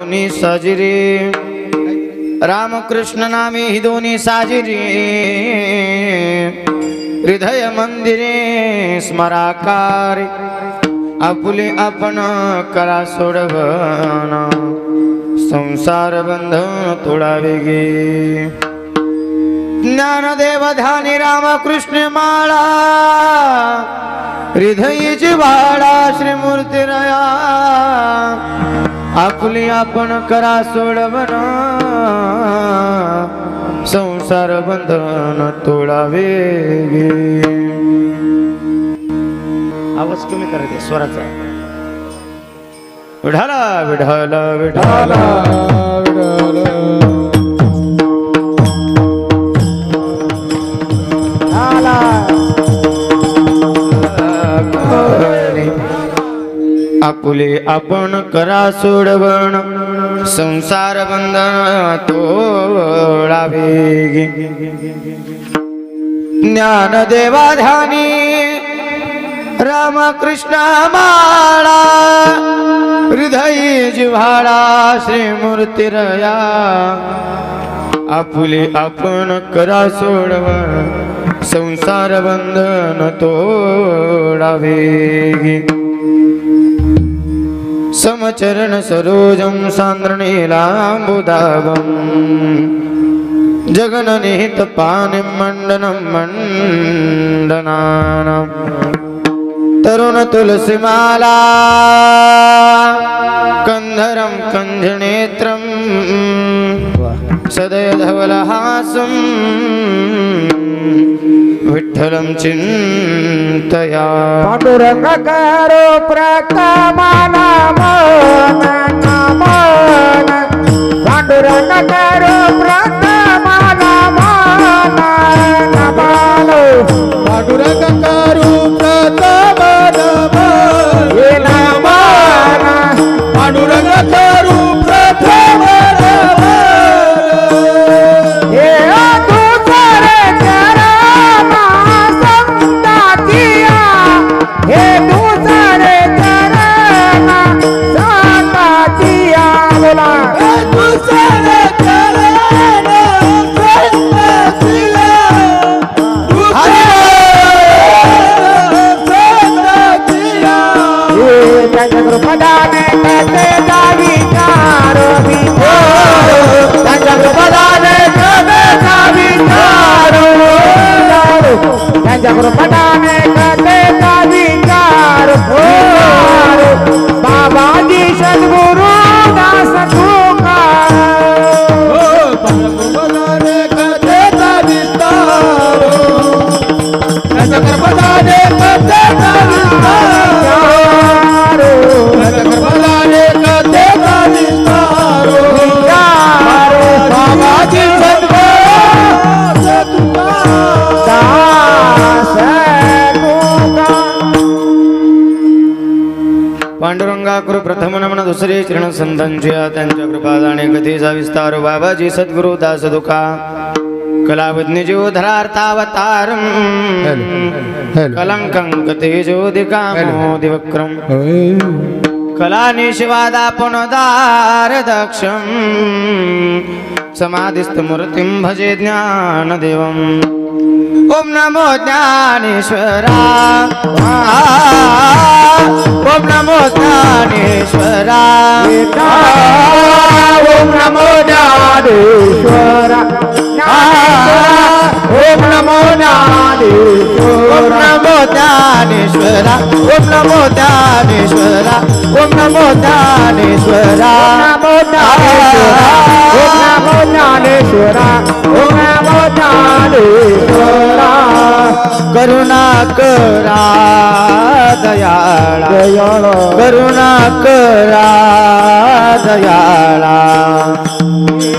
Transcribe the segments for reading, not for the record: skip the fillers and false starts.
दोन्ही साजिरे रामकृष्ण नामे ही दोन्ही साजिरे हृदय मंदिरे स्मराकार आपुले आपण करा सोडवण संसार बंधन तोडावे गे ज्ञानदेव ध्यानी रामकृष्ण माळा हृदयीची वाडा श्रीमूर्ती रया आपुली आपण करा सोडवण संसार बंधन तोडावे गे। आवाज कमी करायचा स्वराचा विठाला विठाला विठाला आपुले आपण करा सोडवण संसार बंधन तोडावे गे ज्ञानदेवा ध्यानी रामकृष्ण माळा हृदय जिव्हाळा श्रीमूर्ती रया आपुले आपण करा सोडवण संसार बंधन तोडावे गे समचरण सरोजं सांद्रणीलाम्बुदाभं जगननिहित पानिं मण्डनं मण्डनानां तरुण तुलसीमाला कंधरं कंजनेत्रं सदय धवलहासं विठ्ठलं चिंतया पांडुरंगाकारो प्रकामाना मन नमन पांडुरंगाकारो प्रकामाना मन नमन पांडुरंगाकारो प्रकामाना मन नमन पांडुरंगाकारो प्रकामाना बाबाजी सद्गुरु दास पांडुरंगाकृ प्रथम नमन दुसरे चरण संतांच्या त्यांच्या कृपादाने कथेचा विस्तार बाबाजी सद्गुरु दास दुखा कलावज्ञ ज्योधरार्थावतार कलंकं कथेजोदिकामो दिवक्रम कलानिशिवादापनदार दक्षं समाधिस्थ मूर्तिं भजे ज्ञानदेवम् ओम नमो ज्ञानेश्वरा ओम नमो ज्ञानेश्वरा ओम नमो ज्ञानेश्वरा ओम नमो ज्ञानेश्वरा ओम नमो ज्ञानेश्वरा ओम नमो ज्ञानेश्वरा ओम नमो ज्ञानेश्वरा ओम नमो ज्ञानेश्वरा करुणा करा दयाळा करुणा करा दयाळा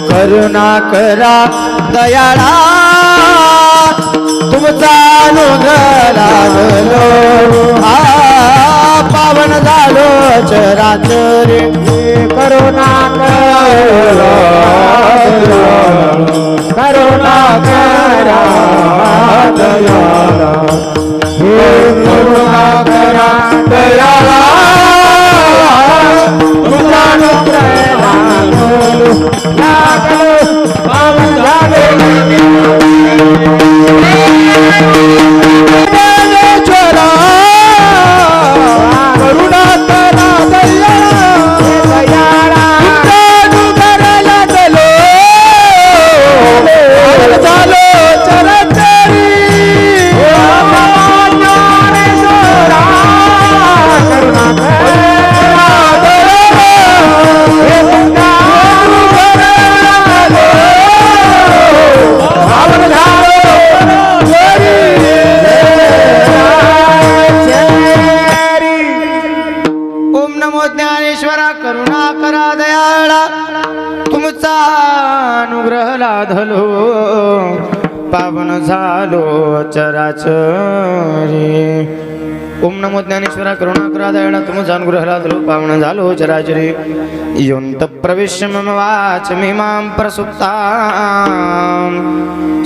करुणा करा दयाळा तुमचा अनुग्रह लागलो पावन झालो चराचरी करुणा करा करुणा करा दयाळा हे करुणा करा दयाळा तुमचा अनुग्रह दयाळा तुमचा अनुग्रह लाधलो पावन झालो चराचरी ओम नमो ज्ञानेश्वरा करुणाकरा दयाळा तुमचा अनुग्रह लाधलो पावन झालो चराचरी योऽन्त प्रविश्य मम वाचमिमां प्रसुप्तां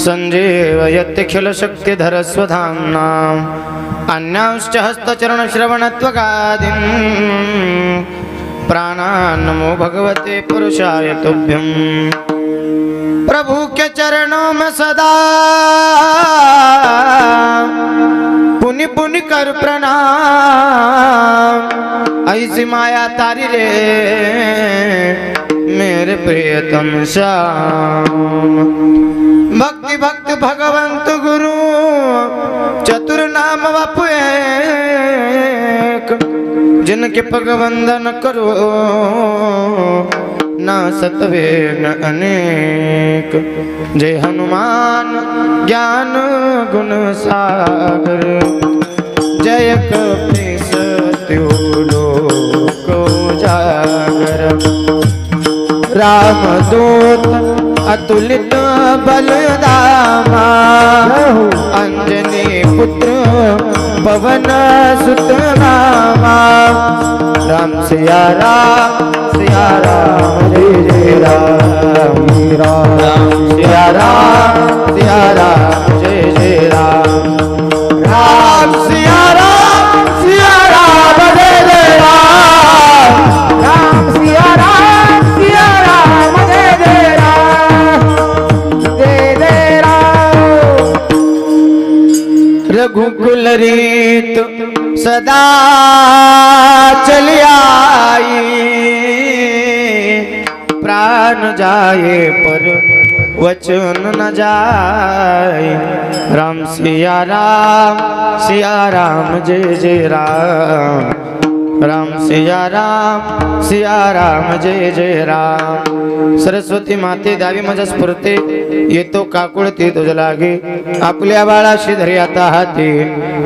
संजीवयत्यखिल शक्तिधर स्वधाम्नाम् अन्यांश्च हस्तचरणश्रवणत्वगादीन् प्राणान् नमो भगवते पुरुषाय तुभ्यं प्रभु के चरणों में सदा पुनि पुनि कर प्रणाम ऐसी माया तारी रे मेरे प्रियतम श्याम भक्ति भक्त भगवंत गुरु चतुर नाम बापू एक जिनके पग वंदन करो ना सतवेग अनेक जय हनुमान ज्ञान गुण सागर जय कपीस लोक उजागर रामदूत अतुलित बलदामा अंजनी पुत्र पवन सुत नामा राम सिया राम जय जय राम सिया राम जय जय राम राम सिया राम जय जय राम राम सिया राम जय जय राम जय जय राम रघुकुल रीत सदा चली आई प्राण जाए पर वचन न जाए राम सिया राम जय जय राम राम सिया राम जय जय राम सरस्वती माते दावी माझ्या स्फुरते येतो काकुळते तुझ लागे आपल्या बाळाशी धरी आता हाती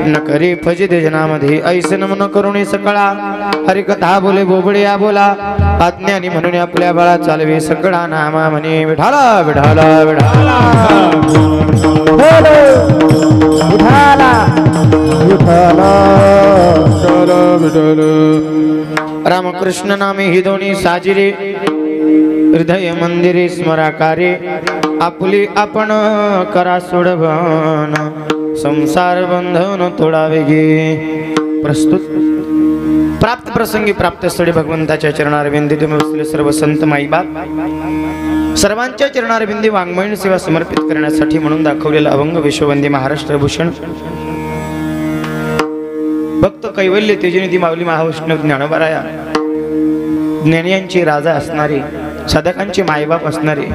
न करी फजित जनामध्ये ऐसे नमन करुणी सकळा हरिकथा बोले बोबड्या बोला अज्ञानी म्हणून आपल्या बाळा चालवे सकळा नामा म्हणे विठाला विठाला विठाला विठाला विठाला रामकृष्ण नामे ही दोन्ही साजिरे हृदय मंदिरे स्मराकारे आपुली आपण करा सोडवण संसार बंधन तोडावे गे प्रस्तुत प्राप्त प्रसंगी प्राप्त स्थळी भगवंताच्या चरणारविंदी तुम्ही बसले सर्व संत माईबाप सर्वांच्या चरणारविंदी वाङ्मयीन सेवा समर्पित करण्यासाठी म्हणून दाखवलेला अभंग विश्ववंदी महाराष्ट्र भूषण भक्त कैवल्य तेजनिधी माऊली महाविष्णू ज्ञानोबाराया ज्ञानियांची राजा असणारे साधकांचे मायबाप असणारे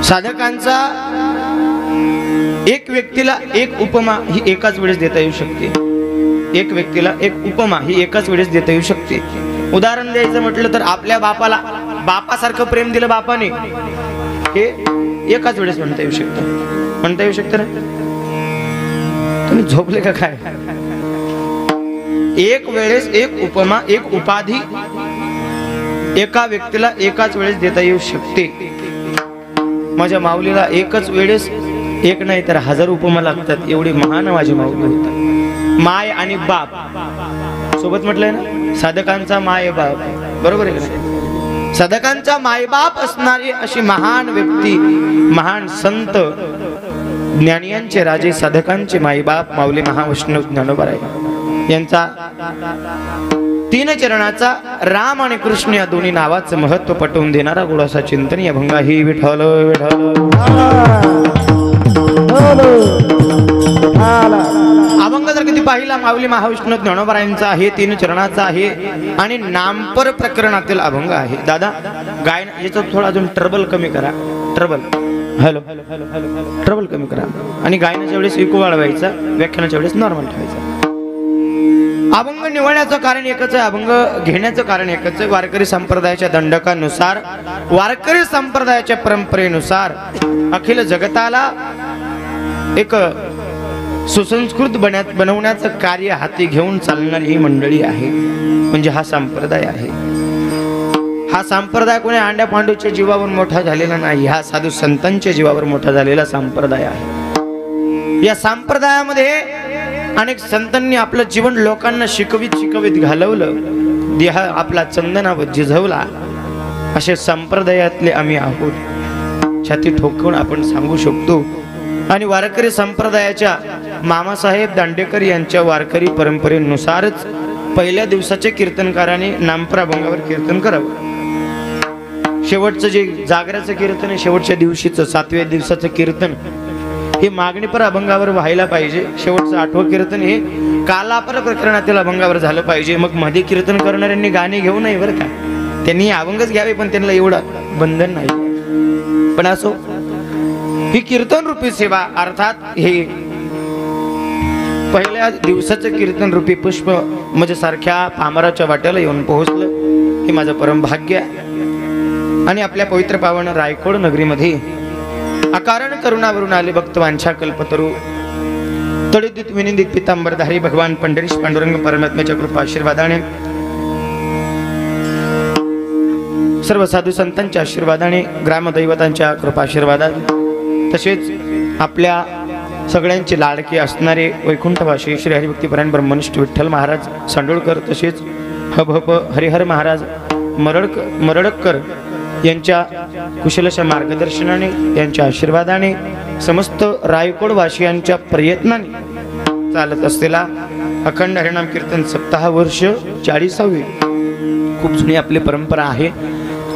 साधकांचा एक व्यक्तीला एक उपमा ही एकाच वेळेस देता येऊ शकते एक व्यक्तीला एक उपमा ही एकाच वेळेस देता येऊ शकते उदाहरण द्यायचं म्हटलं तर आपल्या बापाला बापासारखं प्रेम दिलं बापाने हे एकाच वेळेस म्हणता येऊ शकतं ना तुम्ही झोपले का काय एक वेळेस एक उपमा एक उपाधी एका व्यक्तीला एकाच वेळेस देता येऊ शकते माझ्या माऊलीला एकच वेळेस एक नाही तर 1000 उपमा लागतात एवढी महान माझी माऊली होती माय आणि बाप सोबत म्हटलंय ना साधकांचा माय बाप बरोबर आहे का साधकांचा मायबाप असणारी अशी महान व्यक्ती महान संत ज्ञानियांचे राजे साधकांचे माईबाप माऊली महाविष्णू ज्ञानोबाराय यांचा 3 चरणाचा राम आणि कृष्ण या दोन्ही नावाचं महत्व पटवून देणारा गुणाचा चिंतन या भंगा ही विठ्ठल अभंग जर कधी पाहिला माऊली महाविष्णू ज्ञानोबारायांचा आहे 3 चरणाचा आहे आणि नामपर प्रकरणातील अभंग आहे दादा गायन याचं थोडं अजून ट्रबल कमी करा ट्रबल हॅलो ट्रबल कमी करा आणि गायनाच्या वेळेस इको वाढवायचा व्याख्यानाच्या वेळेस नॉर्मल ठेवायचा अभंग निवडण्याचं कारण एकच आहे अभंग घेण्याचं कारण एकच आहे वारकरी संप्रदायाच्या दंडकानुसार वारकरी संप्रदायाच्या परंपरेनुसार अखिल जगताला एक सुसंस्कृत बनवण्याचं कार्य हाती घेऊन चालणारी ही मंडळी आहे म्हणजे हा संप्रदाय आहे हा संप्रदाय कोणी अंड्या पांडूच्या जीवावर मोठा झालेला नाही, हा साधू संतांच्या जीवावर मोठा झालेला संप्रदाय आहे। या संप्रदायामध्ये अनेक संतांनी आपलं जीवन लोकांना शिकवीत घालवलं, देह आपला चंदनावर जिजवला। असे संप्रदायातले आम्ही आहोत, छाती ठोकून आपण सांगू शकतो। आणि वारकरी संप्रदायाच्या मामासाहेब दांडेकर यांच्या वारकरी परंपरेनुसारच पहिल्या दिवसाच्या कीर्तनकाराने नामपरा अभंगावर कीर्तन करावं। शेवटचं जे जागराचं कीर्तन आहे, शेवटच्या दिवशीचं 7व्या दिवसाचं कीर्तन हे मागणीपर अभंगावर व्हायला पाहिजे। शेवटचं 8वं कीर्तन हे कालापर प्रकरणातील अभंगावर झालं पाहिजे। मग मध्ये कीर्तन करणाऱ्यांनी गाणी घेऊ नये बरं का, त्यांनी अभंगच घ्यावे, पण त्यांना एवढं बंधन नाही। पण असो, ही कीर्तन रूपी सेवा अर्थात हे पहिल्या दिवसाचं कीर्तन रूपी पुष्प म्हणजे सारख्या पामराच्या वाट्याला येऊन पोहोचलं, हे माझं परम भाग्य आहे। आणि आपल्या पवित्र पावन रायकोड नगरीमध्ये अकारण करुणावरून आले भक्त वांछा कल्पतरू तडिदित विनिंदित पितांबरधारी भगवान पंढरीश पांडुरंग परमात्म्याच्या कृपा आशीर्वादाने, सर्व साधू संतांच्या आशीर्वादाने, ग्रामदैवतांच्या कृपा आशीर्वादाने, तसेच आपल्या सगळ्यांचे लाडके असणारे वैकुंठवासी श्री हरिभक्तीपरायण ब्रह्मनिष्ठ विठ्ठल महाराज सांडोळकर, तसेच हप हरिहर महाराज मरडकर यांच्या कुशलशा मार्गदर्शनाने, यांच्या आशीर्वादाने, समस्त रायकोड वासियांच्या प्रयत्नाने चालत असलेला अखंड हरिनाम कीर्तन सप्ताह वर्ष 40वे खूप जुनी आपली परंपरा आहे।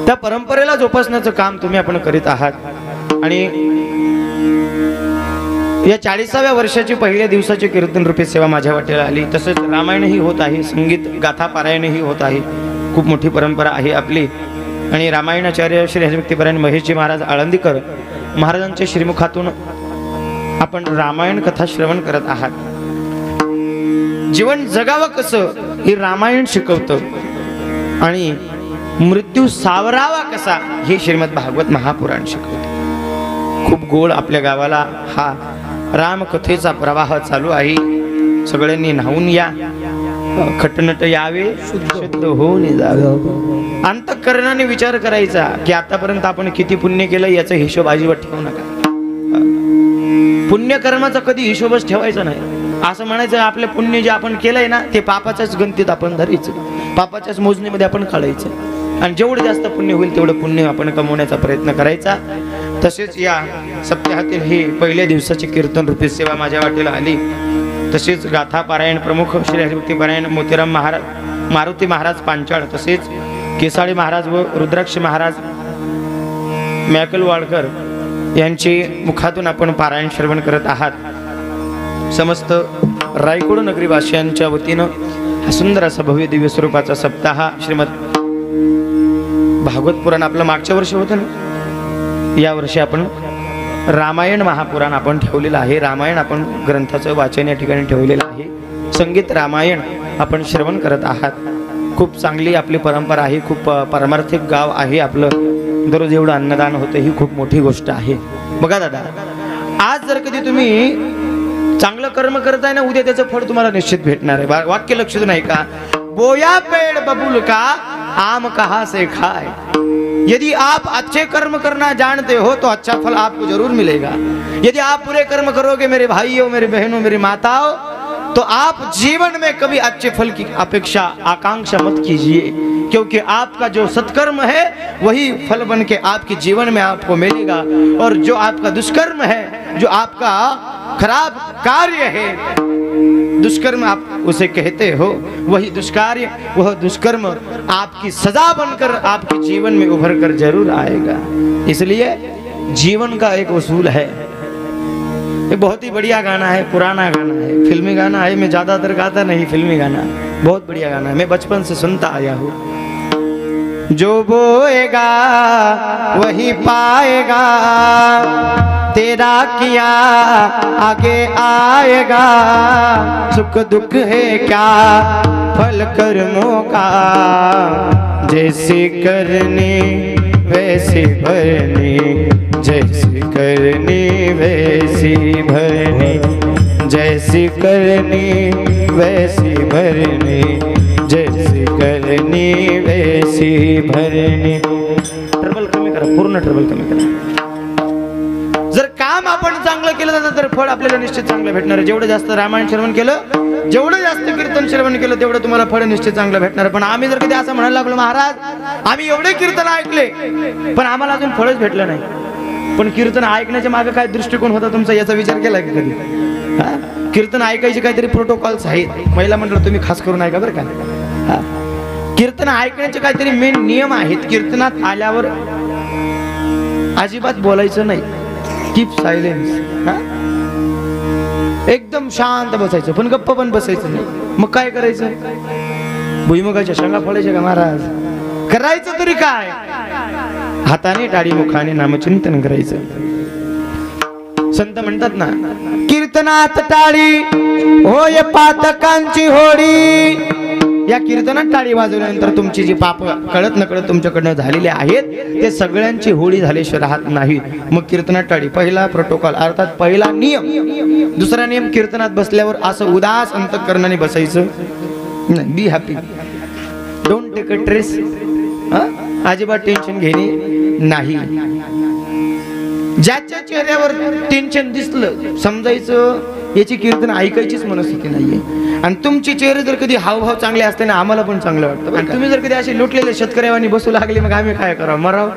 त्या परंपरेला जोपासण्याचं काम तुम्ही आपण करीत आहात। आणि या 40व्या वर्षाची पहिल्या दिवसाची कीर्तन रूपी सेवा माझ्या वाटेला आली। तसंच रामायणही होत आहे, संगीत गाथा पारायणही होत आहे, खूप मोठी परंपरा आहे आपली। आणि रामायणाचार्य श्री हरिभक्तीपरायण महेशजी महाराज आळंदीकर महाराजांच्या श्रीमुखातून आपण रामायण कथा श्रवण करत आहात। जीवन जगावं कसं हे रामायण शिकवतं आणि मृत्यू सावरावा कसा हे श्रीमद भागवत महापुराण शिकवतं। खूप गोड आपल्या गावाला हा रामकथेचा प्रवाह चालू आहे। सगळ्यांनी न्हावून या, खटनट यावे, शुद्ध होऊन जावे। अंतःकरणाने विचार करायचा की आतापर्यंत आपण किती पुण्य केलं याचा हिशोब अजिबात ठेवू नका। पुण्यकर्माचा कधी हिशोबच ठेवायचा नाही। असं म्हणायचं आपले पुण्य जे आपण केलंय ना ते पापाच्याच गणतीत आपण धरायचं, पापाच्याच मोजणीमध्ये आपण काढायचं, आणि जेवढं जास्त पुण्य होईल तेवढं पुण्य आपण कमवण्याचा प्रयत्न करायचा। तसेच या सप्ताहातील ही पहिल्या दिवसाची कीर्तन रूपी सेवा माझ्या वाटेला आली। तसेच गाथा पारायण प्रमुख श्री हरिभक्तीपरायण मोतीराम महाराज, मारुती महाराज पांचाळ, तसेच केसाळी महाराज व रुद्राक्ष महाराज मॅकलवाडकर यांची मुखातून आपण पारायण श्रवण करत आहात। समस्त रायकोड नगरीवासियांच्या वतीनं हा सुंदर असा भव्य दिव्य स्वरूपाचा सप्ताह श्रीमद भागवत पुराण आपलं मागच्या वर्षी होतं ना, या वर्षी आपण रामायण महापुराण आपण ठेवलेलं आहे। रामायण आपण ग्रंथाचं वाचन या ठिकाणी ठेवलेलं आहे। संगीत रामायण आपण श्रवण करत आहात। खूप चांगली आपली परंपरा आहे, खूप पारमार्थिक गाव आहे आपलं। दररोज एवढं अन्नदान होतं, ही खूप मोठी गोष्ट आहे। बघा दादा, आज जर कधी तुम्ही चांगलं कर्म करताय ना, उद्या त्याचं फळ तुम्हाला निश्चित भेटणार आहे। वाक्य लक्षात नाही का, बोया पेड़ बबूल का आम कहाँ से खाए। यदि आप अच्छे कर्म करना जानते हो तो अच्छा फल आपको जरूर मिलेगा। यदि आप बुरे कर्म करोगे मेरे भाइयों, मेरी बहनों, मेरी माताओं, तो आप जीवन में कभी अच्छे फल की अपेक्षा आकांक्षा मत कीजिए, क्योंकि आपका जो सत्कर्म है वही फल बन के आपके जीवन में आपको मिलेगा। और जो आपका दुष्कर्म है, जो आपका खराब कार्य है, दुष्कर्म आप उसे कहते हो, वही दुष्कार्य, वह दुष्कर्म आपकी सजा बनकर आपके जीवन में उभर कर जरूर आएगा। इसलिए जीवन का एक उसूल है। ये बहुत ही बढ़िया गाना है, पुराना गाना है, फिल्मी गाना है। मैं ज्यादातर गाता नहीं, फिल्मी गाना बहुत बढ़िया गाना है, मैं बचपन से सुनता आया हूँ। जो बोएगा वही पाएगा, तेरा किया आगे आएगा। सुख दुख है क्या फल कर्मों का, जैसे करनी वैसे भरनी, जैसी करनी वैसी भरनी, जैसी करनी वैसी भरनी, जैसी करनी वैसी से भरने ट्रबल कमी करा, पूर्ण ट्रबल कमी करा. जर काम आपण चांगलं केलं तर फळ आपल्याला निश्चित चांगलं भेटणार आहे. जेवढं जास्त रामायण श्रवण केलं, जेवढं जास्त कीर्तन श्रवण केलं, तेवढं तुम्हाला फळ निश्चित चांगलं भेटणार. पण आम्ही जर कधी असं म्हणायला लागलो, महाराज आम्ही एवढे कीर्तन ऐकले पण आम्हाला अजून फळच भेटलं नाही. पण कीर्तन ऐकण्याच्या मागे काय दृष्टिकोन होता तुमचा याचा विचार केला की कधी? कीर्तन ऐकायचे काहीतरी प्रोटोकॉल्स आहेत. महिला मंडळ तुम्ही खास करून ऐका बरं का. कीर्तन ऐकण्याचे काहीतरी मेन नियम आहेत. कीर्तनात आल्यावर अजिबात बोलायचं नाही, कीप सायलेन्स. एकदम शांत बसायचं, पण गप्प पण बसायचं नाही. मग काय करायचं? भुईमुगाच्या शेंगा फोडायच्या का महाराज? करायचं तरी काय? हाताने टाळी मुखाने नामचिंतन करायचं. संत म्हणतात ना, कीर्तनात टाळी होय पातकांची होडी. या कीर्तनात टाळी वाजवल्यानंतर तुमची जी पाप कळत नकळत तुमच्याकडनं झालेली आहेत ते सगळ्यांची होळी झाल्याशिवाय राहत नाही. मग कीर्तनात टाळी पहिला प्रोटोकॉल, अर्थात पहिला नियम. दुसरा नियम, कीर्तनात बसल्यावर असं उदास अंतःकरणाने बसायचं नाही. Be happy, don't take a stress. अजिबात टेन्शन घेणे नाही. ज्याच्या चेहऱ्यावर टेन्शन दिसलं समजायचं याची कीर्तन ऐकायचीच मनस्थिती नाहीये. आणि तुमचे चेहरे जर कधी हावभाव चांगले असते ना, आम्हाला पण चांगलं वाटतं. आणि तुम्ही जर कधी असे लुटलेले शेतकऱ्यावानी बसू लागले, मग आम्ही काय करावं? मराव.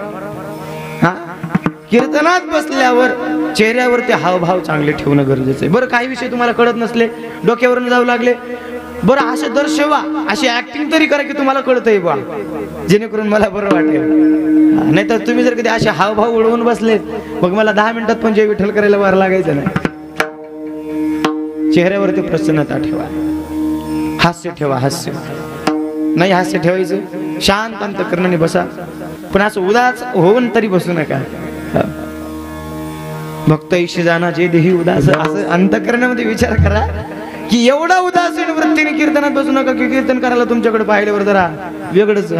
कीर्तनात बसल्यावर चेहऱ्यावर ते हावभाव चांगले ठेवणं गरजेचं आहे. बरं, काही विषय तुम्हाला कळत नसले, डोक्यावरून जाऊ लागले, बरं असं दर्शवा, अशी ऍक्टिंग तरी करा की तुम्हाला कळतंय बा, जेणेकरून मला बरं वाटेल. नाहीतर तुम्ही जर कधी असे हावभाव उडवून बसलेत, मग मला 10 मिनिटात पण जय विठ्ठल करायला वार लागायचं नाही. चेहऱ्यावरती प्रसन्नता ठेवा, हास्य ठेवा. हास्य नाही, हास्य ठेवायचं, शांत अंतःकरणाने बसा. पण असं उदास होऊन तरी बसू नका. भक्त ईशी जाना जे देही उदास, असं अंतःकरणामध्ये विचार करा की एवढा उदासीन वृत्तीने कीर्तनात बसू नका की कीर्तन करायला तुमच्याकडे पाहिल्यावर जरा वेगळंच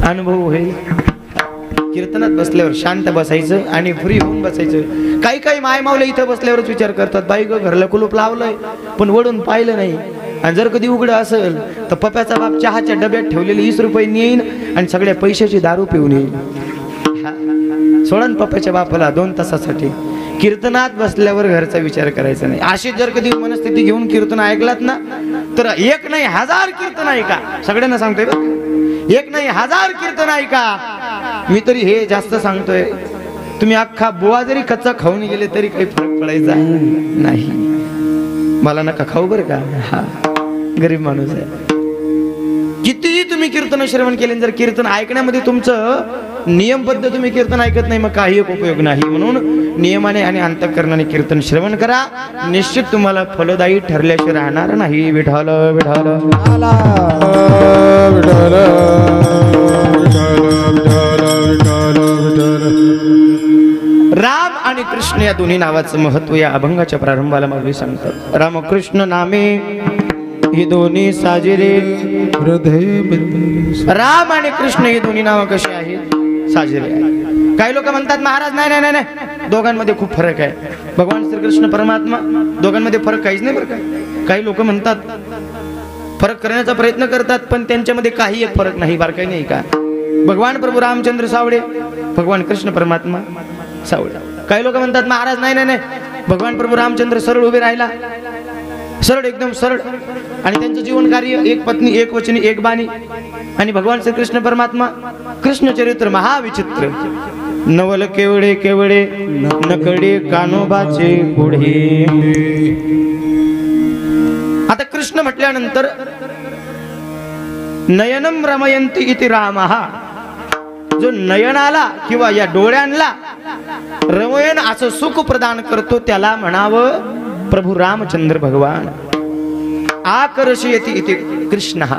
अनुभव होईल. कीर्तनात बसल्यावर शांत बसायचं आणि फ्री होऊन बसायचं. काही काही माय मावले इथं बसल्यावरच विचार करतात, बाई ग घरला कुलूप लावलंय पण वडून पाहिलं नाही. आणि जर कधी उघडं असेल तर पप्याचा बाप चहाच्या डब्यात ठेवलेले 20 रुपये येईन आणि सगळ्या पैशाची दारू पिऊन येईल. सोडन पप्पाच्या बापाला 2 तासासाठी. कीर्तनात बसल्यावर घरचा विचार करायचा नाही. अशी जर कधी मनस्थिती घेऊन कीर्तन ऐकलात ना, तर 1 नाही 1000 कीर्तन ऐका. सगळ्यांना सांगतोय बघ, 1 नाही 1000 कीर्तन ऐका. मी तरी हे जास्त सांगतोय, तुम्ही अख्खा बुवा जरी कच्चा खाऊन गेले तरी काही फरक पडायचा नाही. मला नका खाऊ बरं का, हा गरीब माणूस आहे. कितीही तुम्ही कीर्तन श्रवण केले, जर कीर्तन ऐकण्यामध्ये तुमचं नियमबद्ध तुम्ही कीर्तन ऐकत नाही, मग काही उपयोग नाही. म्हणून नियमाने आणि अंतःकरणाने कीर्तन श्रवण करा, निश्चित तुम्हाला फलदायी ठरल्याशिवाय राहणार नाही. विठ्ठल विठ्ठल राम आणि कृष्ण या दोन्ही नावाचं महत्व या अभंगाच्या प्रारंभाला मागणी सांगतात. रामकृष्ण नामे ही दोन्ही साजिरे हृदय. राम आणि कृष्ण ही दोन्ही नावं कशी आहेत? साजिरे आहेत. काही लोक म्हणतात महाराज नाही नाही नाही, दोघांमध्ये खूप फरक आहे. भगवान श्रीकृष्ण परमात्मा, दोघांमध्ये फरक काहीच नाही बरं काय. काही लोक म्हणतात फरक करण्याचा प्रयत्न करतात, पण त्यांच्यामध्ये काही एक फरक नाही, बारकाई नाही का. भगवान प्रभू रामचंद्र सावळे, भगवान कृष्ण परमात्मा सावळे. काही लोक म्हणतात महाराज नाही नाही नाही, भगवान प्रभू रामचंद्र सरळ उभे राहिला, सरळ एकदम सरळ, आणि त्यांचं जीवन कार्य एक पत्नी एक वचनी एक बाणी. आणि भगवान श्रीकृष्ण परमात्मा कृष्ण चरित्र महाविचित्र, नवल केवळे केवळे नकडे कानोबाचे पुढे. आता कृष्ण म्हटल्यानंतर नयनम रमयंती इति रामः, जो नयनाला किंवा या डोळ्यांना रमयन असं सुख प्रदान करतो त्याला म्हणावं प्रभू रामचंद्र भगवान. आकर्षयति इति कृष्णः,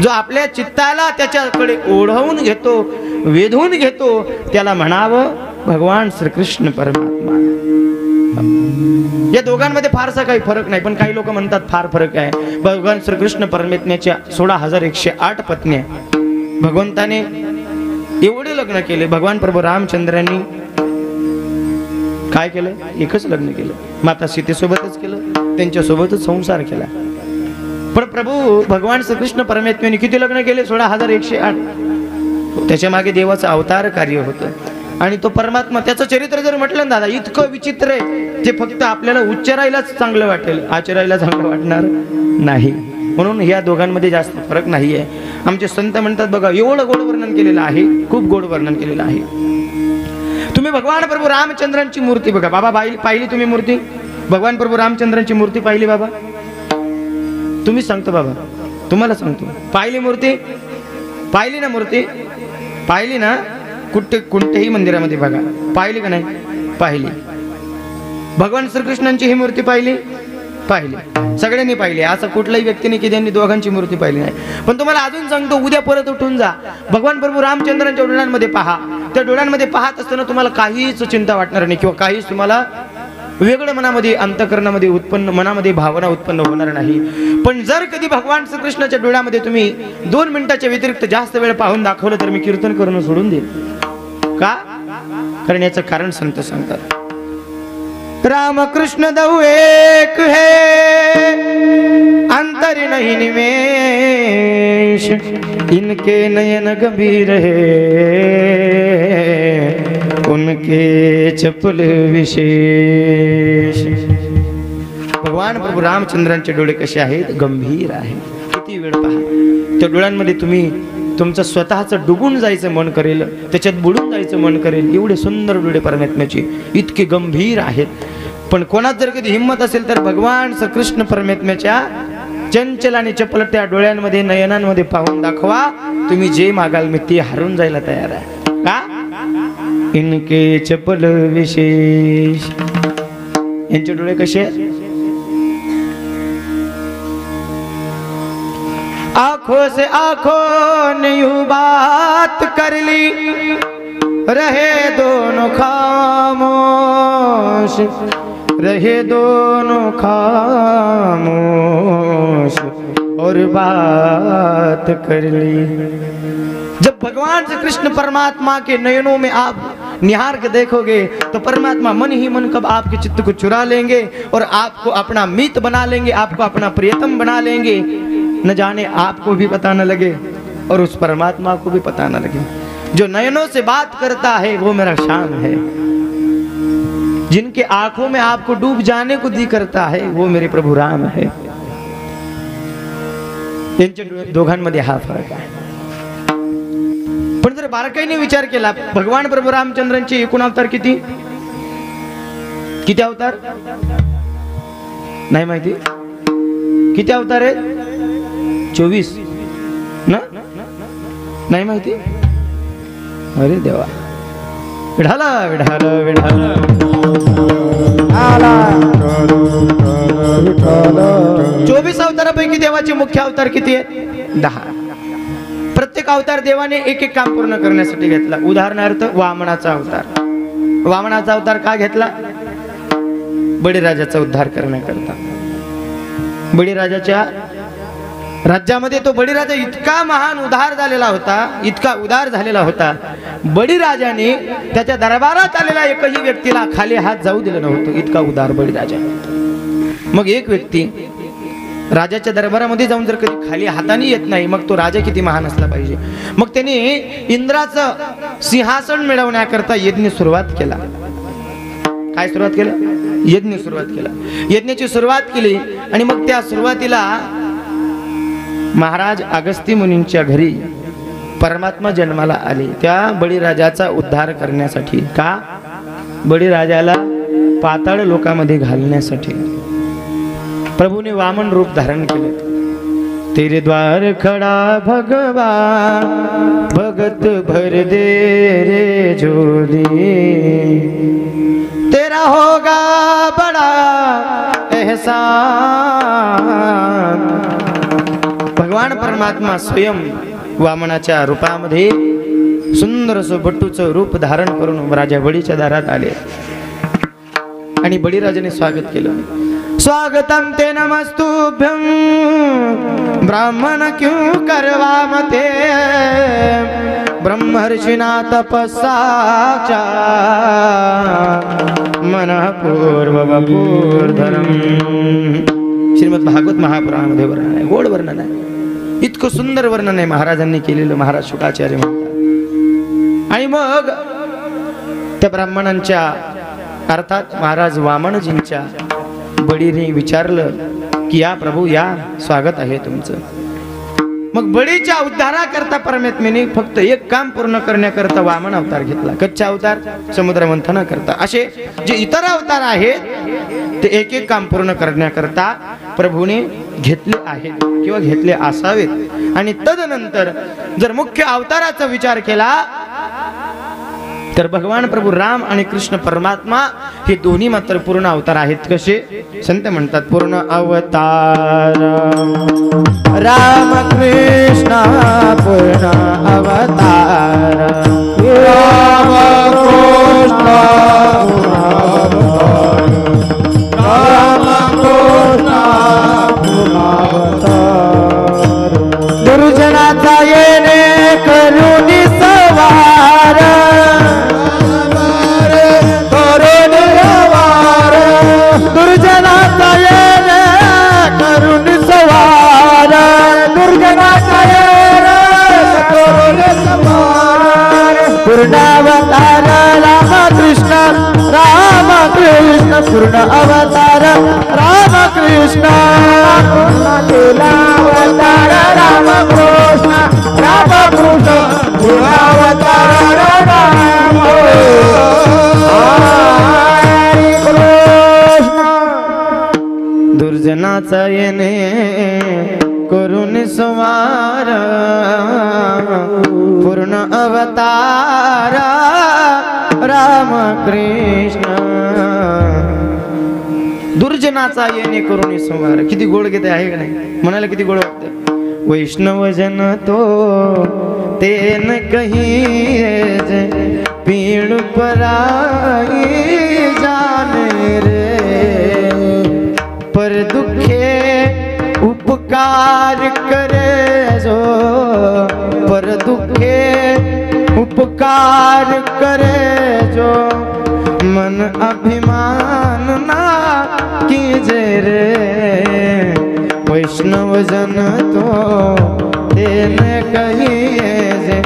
जो आपल्या चित्ताला त्याच्याकडे ओढवून घेतो, वेधून घेतो, त्याला म्हणावं भगवान श्रीकृष्ण परमात्मा. या दोघांमध्ये फारसा काही फरक नाही, पण काही लोक म्हणतात फार फरक आहे. भगवान श्रीकृष्ण परमात्म्याच्या 16,108 पत्न्या, भगवंताने एवढे लग्न केले. भगवान प्रभू रामचंद्रांनी काय केलं? एकच लग्न केलं. माता सीतेसोबतच केलं, त्यांच्यासोबतच संसार केला. पण पण प्रभू भगवान श्रीकृष्ण परमात्म्याने किती लग्न केले? 16,108. त्याच्या मागे देवाचं अवतार कार्य होतं. आणि तो परमात्मा, त्याचं चरित्र जर म्हटलं ना दादा, इतकं विचित्र आहे जे फक्त आपल्याला उच्चारायलाच चांगलं वाटेल, आचरायला चांगलं वाटणार नाही. म्हणून या दोघांमध्ये जास्त फरक नाही आहे. आमचे संत म्हणतात बघा, एवढं गोड वर्णन केलेलं आहे, खूप गोड वर्णन केलेलं आहे. तुम्ही भगवान प्रभू रामचंद्रांची मूर्ती बघा बाबा, पाहिली तुम्ही मूर्ती? भगवान प्रभू रामचंद्रांची मूर्ती पाहिली बाबा? तुम्ही सांगतो बाबा, तुम्हाला सांगतो, पाहिली मूर्ती? पाहिली ना मूर्ती? पाहिली ना? कोणत्याही मंदिरामध्ये बघा, पाहिली का नाही? पाहिली. भगवान श्रीकृष्णांची ही मूर्ती पाहिली? पाहिली. सगळ्यांनी पाहिली. असं कुठल्याही व्यक्तीने की त्यांनी दोघांची मूर्ती पाहिली नाही. पण तुम्हाला अजून सांगतो, उद्या परत उठून जा, भगवान प्रभू रामचंद्रांच्या डोळ्यांमध्ये पहा. त्या डोळ्यांमध्ये पाहत असताना तुम्हाला काहीच चिंता वाटणार नाही किंवा काहीच तुम्हाला वेगळं मनामध्ये, अंतःकरणामध्ये मनामध्ये भावना उत्पन्न होणार नाही. पण जर कधी भगवान श्रीकृष्णाच्या डोळ्यामध्ये तुम्ही 2 मिनिटाच्या व्यतिरिक्त जास्त वेळ पाहून दाखवलं तर मी कीर्तन करणं सोडून देईन. का? कारण याचं कारण संत सांगतात, राम कृष्ण दऊ एक है, अंतर नहीं निमेश, इनके नयन गंभीर है, उनके चपल विशेष. भगवान प्रभू रामचंद्रांचे डोळे कसे आहेत? गंभीर आहे. किती वेळ पहा, त्या डोळ्यांमध्ये तुम्ही तुमचं स्वतःचं डुबून जायचं मन करेल, त्याच्यात बुडून जायचं मन करेल, एवढे सुंदर डोळे परमात्म्याचे, इतके गंभीर आहेत. पण कोणात जर कधी हिंमत असेल तर भगवान श्रीकृष्ण परमात्म्याच्या चंचल आणि चपल त्या डोळ्यांमध्ये, नयनांमध्ये पाहून दाखवा, तुम्ही जे मागाल मी ते हरून जायला तयार आहे. का? इनके चपल विशेष. यांचे डोळे कसे आहेत? आंखों से आंखों ने यूं बात कर ली, रहे दोनों खामोश, रहे दोनों खामोश और बात कर ली. जब भगवान श्री कृष्ण परमात्मा के नयनों में आप निहार के देखोगे तो परमात्मा मन ही मन कब आपके चित्त को चुरा लेंगे और आपको अपना मित बना लेंगे, आपको अपना प्रियतम बना लेंगे. न जाने आपको भी पता न लगे और उस परमात्मा को भी पता न लगे. जो नयनों से बात करता है वो मेरा श्याम है, जिनके आंखों में आपको डूब जाने को दी करता है वो मेरे प्रभु राम है. त्यांच्या दोघांमध्ये हा फरक आहे. पण जर बारकाईने विचार केला, भगवान प्रभू रामचंद्रांचे एकूण अवतार किती? किती अवतार? नाही माहिती? किती अवतार आहेत? 24 ना? नाही माहिती? अरे देवा, विढाला विढाला विढाला. 24 अवतारापैकी देवाचे मुख्य अवतार किती आहेत? 10. प्रत्येक अवतार देवाने एक एक काम पूर्ण करण्यासाठी घेतला. उदाहरणार्थ वामनाचा अवतार. वामनाचा अवतार का घेतला? बळीराजाचा उद्धार करण्याकरता. बळीराजाच्या राज्यामध्ये तो बळीराजा इतका महान उद्धार झालेला होता, इतका उदार झालेला होता, बळीराजाने त्याच्या दरबारात आलेल्या एकही व्यक्तीला खाली हात जाऊ दिलं नव्हतं, इतका उदार बळीराजा. मग एक व्यक्ती राजाच्या दरबारामध्ये जाऊन जर कधी खाली हाताने येत नाही, मग तो राजा किती महान असला पाहिजे. मग त्याने इंद्राचं सिंहासन मिळवण्याकरता यज्ञ सुरुवात केला. काय सुरुवात केलं? यज्ञ सुरुवात केला. यज्ञाची सुरुवात केली आणि मग त्या सुरुवातीला महाराज अगस्ती मुनींच्या घरी परमात्मा जन्माला आले, त्या बळीराजाचा उद्धार करण्यासाठी. का? बळीराजाला पाताळ लोकांमध्ये घालण्यासाठी प्रभूने वामन रूप धारण केले. तेरे द्वार खड़ा भगवान, भगत भर दे रे झोली, तेरा होगा बड़ा एहसान. भगवान परमात्मा स्वयं वामनाच्या रूपामध्ये सुंदर असं बट्टूचं रूप धारण करून राजा बळीच्या दारात आले आणि बळीराजाने स्वागत केलं. स्वागतम ते नमस्तुभ्यं ब्राह्मण क्यों करवामते, ब्रह्मर्षिना तपस्साचा मनः पूर्ववपूर्धरम्. श्रीमद भागवत महापुराणामध्ये वर्णन आहे, गोड वर्णन आहे, इतकं सुंदर वर्णन आहे महाराजांनी केलेलं. महाराज शुकाचार्य म्हणतात. आणि मग त्या ब्राह्मणांच्या अर्थात महाराज वामनजींच्या बडीने विचारलं की या प्रभू या, स्वागत आहे तुमचं. मग बळीच्या उद्धाराकरता परमात्म्याने फक्त एक काम पूर्ण करण्याकरता वामन अवतार घेतला. कच्चा अवतार समुद्र मंथना करता. असे जे इतर अवतार आहेत ते एक एक काम पूर्ण करण्याकरता प्रभूने घेतले आहेत किंवा घेतले असावेत. आणि तदनंतर जर मुख्य अवताराचा विचार केला तर भगवान प्रभू राम आणि कृष्ण परमात्मा हे दोन्ही मात्र पूर्ण अवतार आहेत. कसे? संत म्हणतात पूर्ण अवतार राम कृष्ण पूर्ण अवतार राम कृष्ण राम कृष्ण पूर्ण अवतार दुर्जनाचा येणे करून सवार करून वार दुर्जनाचा येणे करून सवार दुर्जनाचा येणे करून सवार पूर्णावतार राम कृष्ण पूर्ण अवतार राम कृष्ण अवतार राम कृष्ण पूर्ण अवतार राम दुर्जनाचा येणे करून सवार पूर्ण अवतार राम कृष्ण. दुर्जनाचा येणे करून संहार. किती गोड गीत आहे का नाही? म्हणायला किती गोड वाटतं. वैष्णव जन तो तेन कही पीड़ पराई जाने रे पर दुखे उपकार करे जो पर दुखे उपकार करे जो मन अभिमान ना कीजे रे वैष्णव जन तो तेने कहिए जे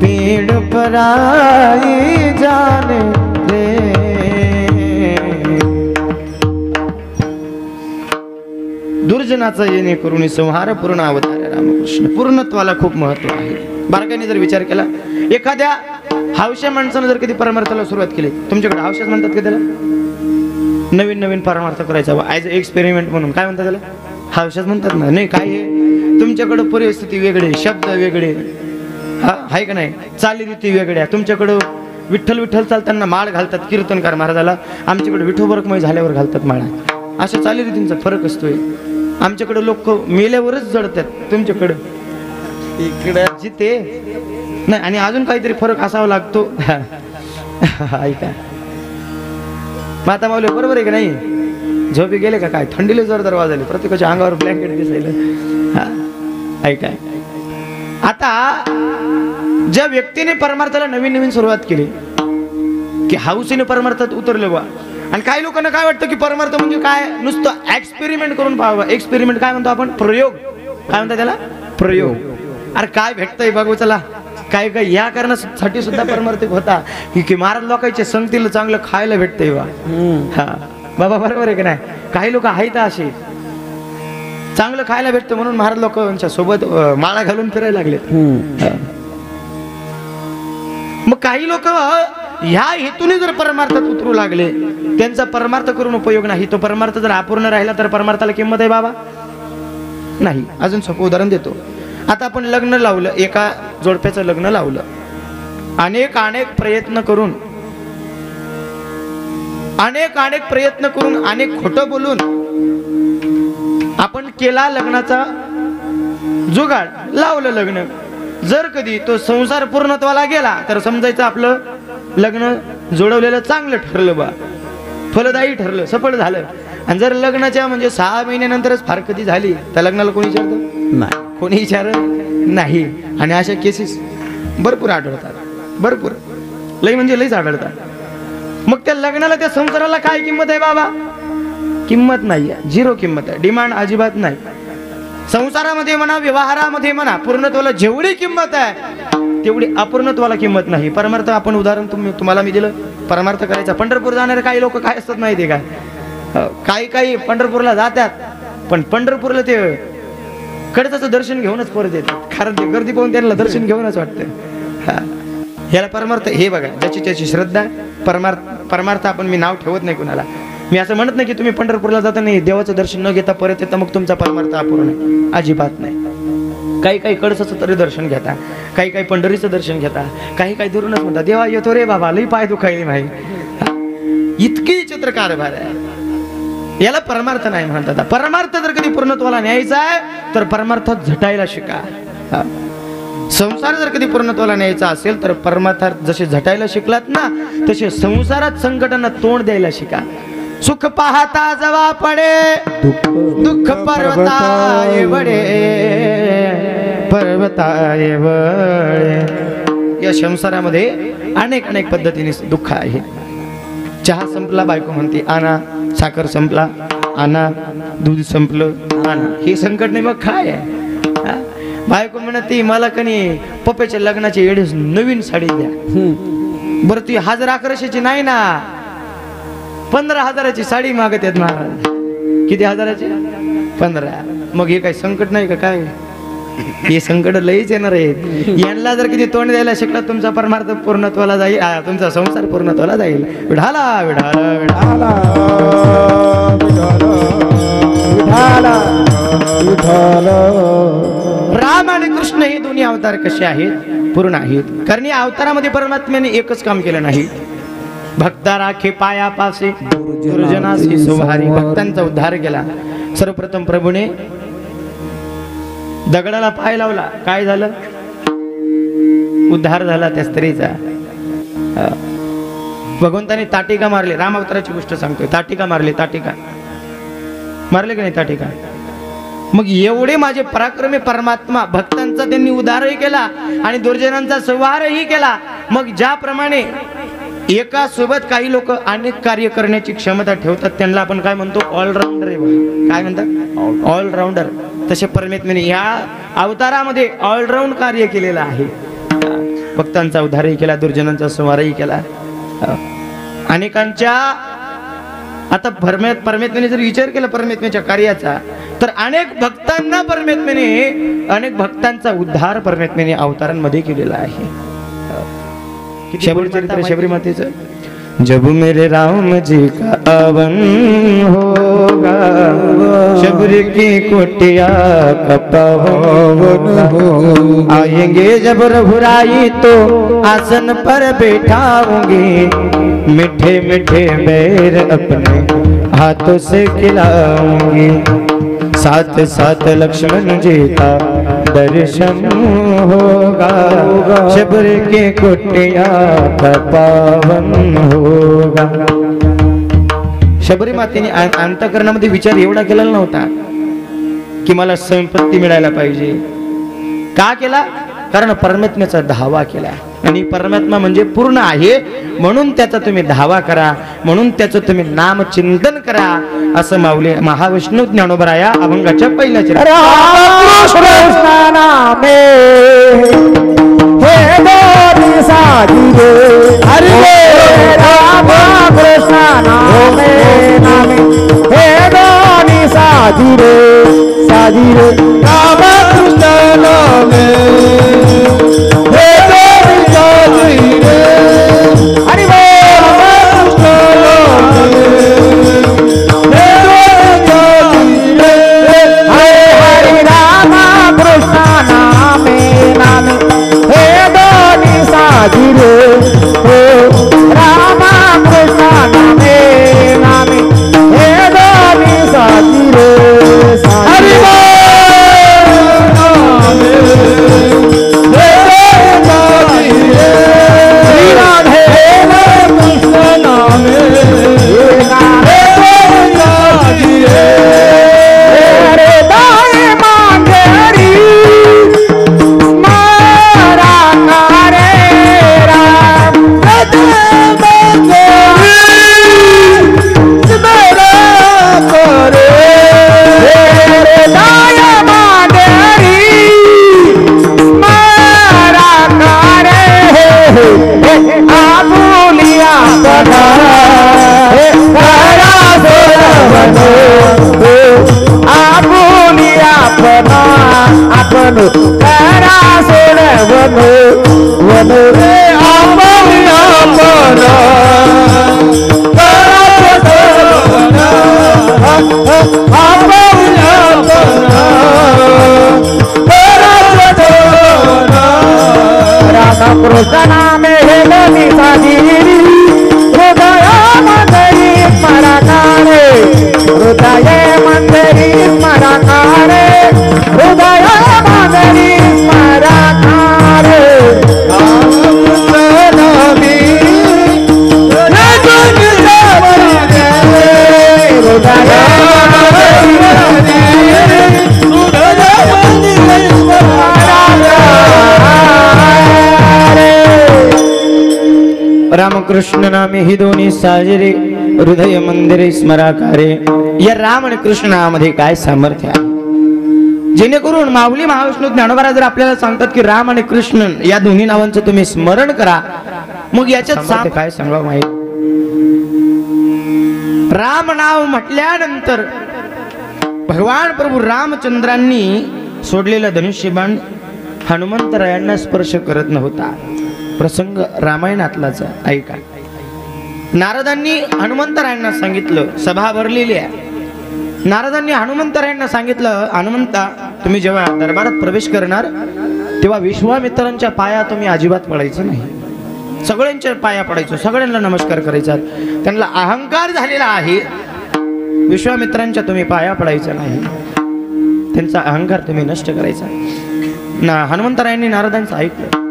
पीड़ पराई जाने रे. दुर्जनाचा येणे करून संहार पूर्ण अवतार रामकृष्ण. पूर्णत्वाला खूप महत्व आहे. बारकाईने जर विचार केला, एखाद्या हावश्या माणसानं जर कधी परमार्थाला सुरुवात केली, तुमच्याकडे हावश्याच म्हणतात का त्याला? नवीन नवीन परमार्थ करायचा ॲज अ एक्सपेरिमेंट म्हणून काय म्हणतात त्याला? हावश्याच म्हणतात ना. नाही काय आहे, तुमच्याकडं परिस्थिती वेगळी, शब्द वेगळे, आहे का नाही, चालीरीती वेगळ्या. तुमच्याकडं विठ्ठल विठ्ठल चालताना माळ घालतात कीर्तनकार महाराजाला, आमच्याकडे विठोबरकमय झाल्यावर घालतात माळा. अशा चालीरीतींचा फरक असतोय. आमच्याकडे लोक मेल्यावरच जळतात, तुमच्याकडं इकडे जिथे नाही. आणि अजून काहीतरी फरक असावा लागतो. ऐका माता माऊली बरोबर आहे का नाही? झोपी गेले का काय? थंडीला जोरदार वाजले, प्रत्येकाच्या अंगावर ब्लँकेट दिसायला. ऐका आता ज्या व्यक्तीने परमार्थाला नवीन नवीन सुरुवात केली की हौसेने परमार्थात उतरले बा. आणि काही लोकांना काय वाटतं की परमार्थ म्हणजे काय, नुसतं एक्सपेरिमेंट करून पाहावं. एक्सपेरिमेंट काय म्हणतो आपण? प्रयोग. काय म्हणतात त्याला? प्रयोग. अरे काय भेटतंय बघू चला. काय काय या कारणासाठी सुद्धा परमार्थ होता की महाराज लोकांच्या संगतीला चांगलं खायला भेटतंय बा. हा बाबा बरोबर आहे की नाही? काही लोक आहेत असे, चांगलं खायला भेटतं म्हणून महाराज लोकांच्या सोबत माळा घालून फिरायला लागलेत. मग काही लोक ह्या हेतूने जर परमार्थात उतरू लागले, त्यांचा परमार्थ करून उपयोग नाही. तो परमार्थ जर अपूर्ण राहिला तर परमार्थाला किंमत आहे बाबा? नाही. अजून सोपं उदाहरण देतो. आता आपण लग्न लावलं, एका जोडप्याचं लग्न लावलं, अनेक प्रयत्न करून अनेक खोटं बोलून आपण केला लग्नाचा जुगाड, लावलं लग्न. जर कधी तो संसार पूर्णत्वाला गेला तर समजायचं आपलं लग्न जोडवलेलं चांगलं ठरलं बा, फलदायी ठरलं, सफळ झालं. आणि जर लग्नाच्या म्हणजे 6 महिन्यानंतरच फार कधी झाली तर लग्नाला कोणी विचारतं? नाही, कोणी विचारत नाही. आणि अशा केसेस भरपूर आढळतात, भरपूर, लई म्हणजे लईच आढळतात. मग त्या लग्नाला, त्या संसाराला काय किंमत आहे बाबा? किंमत नाही आहे, झिरो किंमत आहे, डिमांड अजिबात नाही. संसारामध्ये म्हणा, व्यवहारामध्ये म्हणा, पूर्णत्वाला जेवढी किंमत आहे तेवढी अपूर्णत्वाला किंमत नाही. परमार्थ आपण उदाहरण तुम्हाला मी दिलं, परमार्थ करायचा. पंढरपूर जाणारे काही लोक काय असतात माहिती आहे का, काही पंढरपूरला जातात पण पंढरपूरला ते कडचं दर्शन घेऊनच परत येतात, कारण ते गर्दी पाहून त्यांना दर्शन घेऊनच वाटतं. ह्याला परमार्थ हे बघा, ज्याची त्याची श्रद्धा. परमार्थ आपण मी नाव ठेवत नाही कुणाला. मी असं म्हणत नाही की तुम्ही पंढरपूरला जाता नाही देवाचं दर्शन न घेता परत येता मग तुमचा परमार्थ अपूर्ण आहे, अजिबात नाही. काही कडसाचं तरी दर्शन घेता, काही पंढरीचं दर्शन घेता, काही दुरूनच म्हणता देवा येतो रे बाबा, लई पाय दुखायले माही. इतकी चित्र कारभार आहे, याला परमार्थ नाही म्हणतात. परमार्थ जर कधी पूर्णत्वाला न्यायचा आहे तर परमार्थात झटायला शिका. संसार जर कधी पूर्णत्वाला न्यायचा असेल तर परमार्थात जसे झटायला शिकलात ना तसे संसारात संकटांना तोंड द्यायला शिका. सुख पाहता जवा पडे दुःख पर्वताय वडे, पर्वताय वडे. या संसारामध्ये अनेक पद्धतीने दुःख आहे. चहा संपला बायको म्हणते आणा, साखर संपला आणा, दूध संपलं आणा. हे संकट नाही मग काय आहे. बायको म्हणते मला कणी पप्प्याच्या लग्नाची एवढीच नवीन साडी द्या. बरं ती 1100ची नाही ना, 15,000ची साडी मागत आहेत महाराज. किती हजाराची? 15. मग हे काही संकट नाही का काय? हे संकट लईच येणार आहेत. यांना जर किती तोंड द्यायला शिकला तुमचा परमार्थ पूर्णत्वाला जाईल, तुमचा संसार पूर्णत्वाला जाईल. विढाला विढाला विढाला राम आणि कृष्ण हे दोन्ही अवतार कसे आहेत? पूर्ण आहेत. कारण या अवतारामध्ये परमात्म्याने एकच काम केलं नाही. भक्ता राखे पायापासे दुर्जनासी सुभारी. भक्तांचा उद्धार केला. सर्वप्रथम प्रभूने दगडाला पाय लावला, काय झालं? उद्धार झाला त्या स्त्रीचा. भगवंताने ताटिका मारली. राम अवताराची गोष्ट सांगतोय. ताटिका मारली, ताटिका मारले की नाही ताटिका? मग एवढे माझे पराक्रमी परमात्मा भक्तांचा त्यांनी उद्धारही केला आणि दुर्जनांचा संहारही केला. मग ज्याप्रमाणे एका सोबत काही लोक अनेक कार्य करण्याची क्षमता ठेवतात त्यांना आपण काय म्हणतो? ऑलराऊंडर. काय म्हणतात? ऑलराऊंडर. तसे परमात्म्याने या अवतारामध्ये ऑलराऊंड कार्य केलेलं आहे. भक्तांचा उद्धारही केला, दुर्जनांचा संहारही केला. अनेकांच्या आता परमात्म्याने जर विचार केला परमात्म्याच्या कार्याचा तर अनेक भक्तांचा उद्धार परमात्म्याने अवतारांमध्ये केलेला आहे. शबरी चरित्र शबरी मातेचं. जब मेरे राम जी का आवन होगा, शबरी की कुटिया का पावन हो, आएंगे जब रघुराई तो आसन पर बैठाऊंगी, मीठे मीठे बैर अपने हाथों से खिलाऊंगी, साथ साथ लक्ष्मण जी का दर्शन होगा, शबरी के कुटिया का पावन होगा. शबरी मातेने अंतःकरणामध्ये विचार एवढा केलेला नव्हता की मला संपत्ती मिळायला पाहिजे. का केला? कारण परमात्म्याचा धावा केला. आणि परमात्मा म्हणजे पूर्ण आहे म्हणून त्याचा तुम्ही धावा करा, म्हणून त्याचं तुम्ही नाम चिंतन करा, असं माऊली महाविष्णू ज्ञानोबराया अभंगाच्या पहिल्या चरणी. हे दोन्ही साधी रे, आपुलिया पना करा सोडवनो आपुलिया पना आपण करा सोडवनो वनो रे आपुलिया पना करा सोडवनो आपुलिया पना करा सोडवनो राम कृष्ण नाम हेलनी साजिरी हृदय मंदिरी स्मरणारे हृदय मंदिरी स्मरणारे हृदय मंदिरी स्मरणारे रामकृष्ण नामे ही दोन्ही साजरे हृदय मंदिरे स्मराकारे. या राम आणि कृष्ण नामामध्ये काय सामर्थ्य आहे, जेणेकरून माऊली महाविष्णू ज्ञानोबा जर आपल्याला सांगतात की राम आणि कृष्ण या दोन्ही नावांचं तुम्ही स्मरण करा, मग याच्यात सामर्थ्य काय सांगा माहिती. राम नाव म्हटल्यानंतर भगवान प्रभू रामचंद्रांनी सोडलेला धनुष्यबाण हनुमंतरायांना स्पर्श करत नव्हता. प्रसंग रामायणातलाच ऐका. नारदांनी हनुमंतरायांना सांगितलं, सभा भरलेली आहे. नारदांनी हनुमंतरायांना सांगितलं, हनुमंता तुम्ही जेव्हा दरबारात प्रवेश करणार तेव्हा विश्वामित्रांच्या पाया तुम्ही अजिबात पडायचं नाही, सगळ्यांच्या पाया पडायचं, सगळ्यांना नमस्कार करायचा. त्यांना अहंकार झालेला आहे, विश्वामित्रांच्या तुम्ही पाया पडायचं नाही, त्यांचा अहंकार तुम्ही नष्ट करायचा. हनुमंतरायांनी नारदांचं ऐकलं.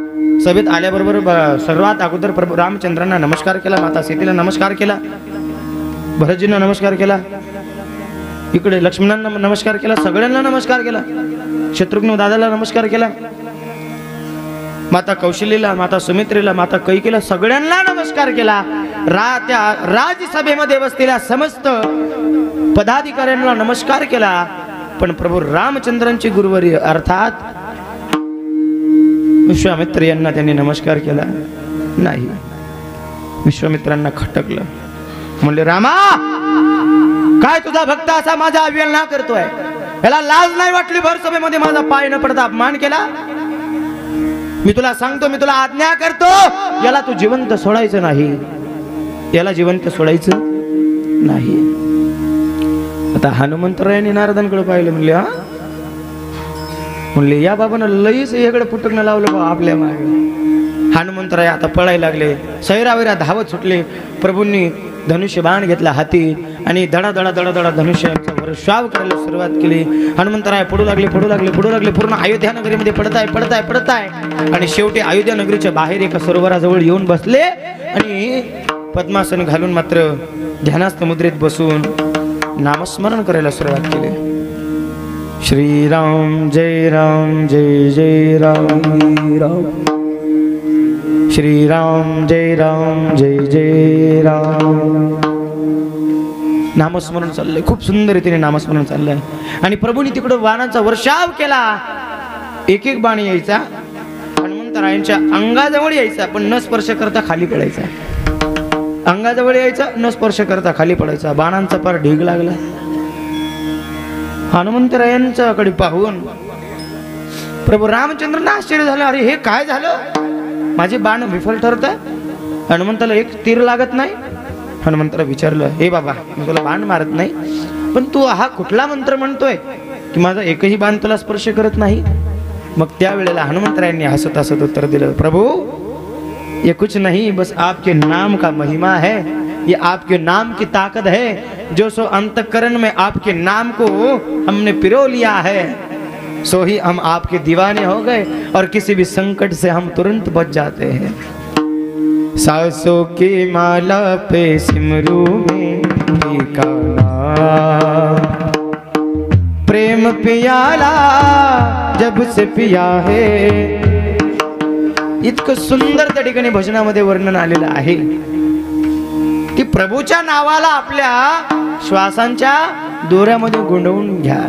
सभेत आल्याबरोबर सर्वात अगोदर प्रभू रामचंद्रांना नमस्कार केला, माता सीतेला नमस्कार केला, भरतजींना नमस्कार केला, इकडे लक्ष्मणांना नमस्कार केला, सगळ्यांना नमस्कार केला, शत्रुघ्न दादाला नमस्कार केला, माता कौशल्येला, माता सुमित्रेला, माता कैकेला, सगळ्यांना नमस्कार केला. त्या राजसभेमध्ये बसलेल्या समस्त पदाधिकाऱ्यांना नमस्कार केला. पण प्रभू रामचंद्रांची गुरुवर्य अर्थात विश्वामित्र यांना त्यांनी नमस्कार केला नाही. विश्वामित्रांना खटकलं, म्हणले रामा काय तुझा भक्त असा माझा अवहेलना करतोय, याला लाज नाही वाटली भर सभेमध्ये माझा पाय न पडता अपमान केला. मी तुला सांगतो, मी तुला आज्ञा करतो, याला तू जिवंत सोडायचं नाही, याला जिवंत सोडायचं नाही. आता हनुमंतरायांनी नारदांकडे पाहिलं, म्हणले हा म्हणले या बाबानं लईच इकडे पुटकणं लावलं बा आपल्या मागे. हनुमंतराय आता पळायला लागले, सैरावैरा धावत सुटले. प्रभूंनी धनुष्य बाण घेतला हाती आणि धडा धडा धडा धडा धनुष्याचा वर्षाव करायला सुरुवात केली. हनुमंतराय पडू लागले, पडू लागले, पडू लागले, पूर्ण अयोध्या नगरीमध्ये पडताय. आणि शेवटी अयोध्या नगरीच्या बाहेर एका सरोवराजवळ येऊन बसले आणि पद्मासन घालून मात्र ध्यानास्थ मुद्रेत बसून नामस्मरण करायला सुरुवात केली. श्रीराम जय राम जय जय राम राम, श्रीराम जय राम जय जय राम. नामस्मरण चाललंय, खूप सुंदर रीतीने नामस्मरण चाललंय. आणि प्रभूंनी तिकडं बाणाचा वर्षाव केला. एक एक बाण यायचा, हनुमंतरायांच्या अंगाजवळ यायचा, पण न स्पर्श करता खाली पडायचा. अंगाजवळ यायचा, न स्पर्श करता खाली पडायचा. बाणांचा पार ढीग लागला. हनुमंतरायांच्याकडे पाहून प्रभू रामचंद्रांना आश्चर्य झालं, अरे हे काय झालं, माझे बाण विफल ठरतात, हनुमंताला एक तीर लागत नाही. हनुमंताला विचारलं, हे बाबा मी तुला बाण मारत नाही, पण तू हा कुठला मंत्र म्हणतोय की माझा एकही बाण तुला स्पर्श करत नाही. मग त्यावेळेला हनुमंतरायांनी हसत हसत उत्तर दिलं, प्रभु ये कुछ नहीं, बस आपके नाम का महिमा है, ये आपके नाम की ताकत है, जो सो अंतःकरण में आपके नाम को हमने पिरो लिया है, सो ही हम आपके दीवाने हो गए और किसी भी संकट से हम तुरंत बच जाते हैं. सासों की माला पे सिमरू में टीका नाम, प्रेम पियाला जब से पिया है. इतकं सुंदर त्या ठिकाणी भजनामध्ये वर्णन आलेलं आहे की प्रभूच्या नावाला आपल्या श्वासांच्या दोऱ्यामध्ये गुंडवून घ्या,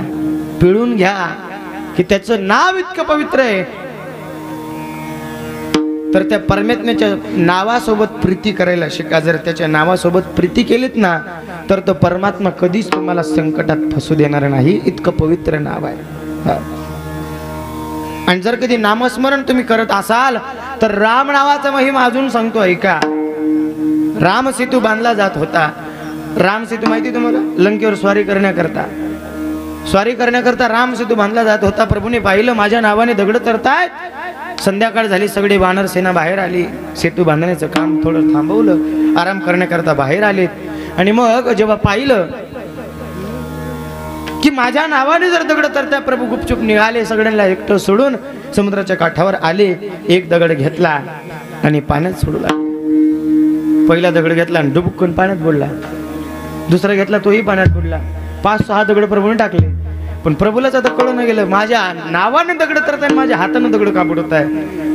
पिळून घ्या, की त्याचं नाव इतकं पवित्र आहे तर त्या परमात्म्याच्या नावासोबत प्रीती करायला शिका. जर त्याच्या नावासोबत प्रीती केलीत ना तर तो परमात्मा कधीच तुम्हाला संकटात फसू देणार नाही. इतकं पवित्र नाव आहे. आणि जर कधी नामस्मरण तुम्ही करत असाल तर राम नावाचा महिमा अजून सांगतो ऐका. राम सेतू बांधला जात होता. राम सेतू माहिती तुम्हाला, लंकेवर स्वारी करण्याकरता राम सेतू बांधला जात होता. प्रभूने पाहिलं माझ्या नावाने दगड तरतायत. संध्याकाळ झाली, सगळी वानर सेना बाहेर आली. सेतू बांधण्याचं काम थोडं थांबवलं, आराम करण्याकरता बाहेर आलेत. आणि मग जेव्हा पाहिलं की माझ्या नावाने जर दगड तरताय, प्रभू गुपचूप निघाले. सगळ्यांना एकटं सोडून समुद्राच्या काठावर आले. एक दगड घेतला आणि पाण्यात सोडू लागले. पहिला दगड घेतला आणि डुबुकून पाण्यात बुडला. दुसरा घेतला, तोही पाण्यात बुडला. 5-6 दगड प्रभूने टाकले. पण प्रभूलाच आता कळून गेलं माझ्या नावाने दगड तरताय, माझ्या हाताने दगड का बुडत आहे.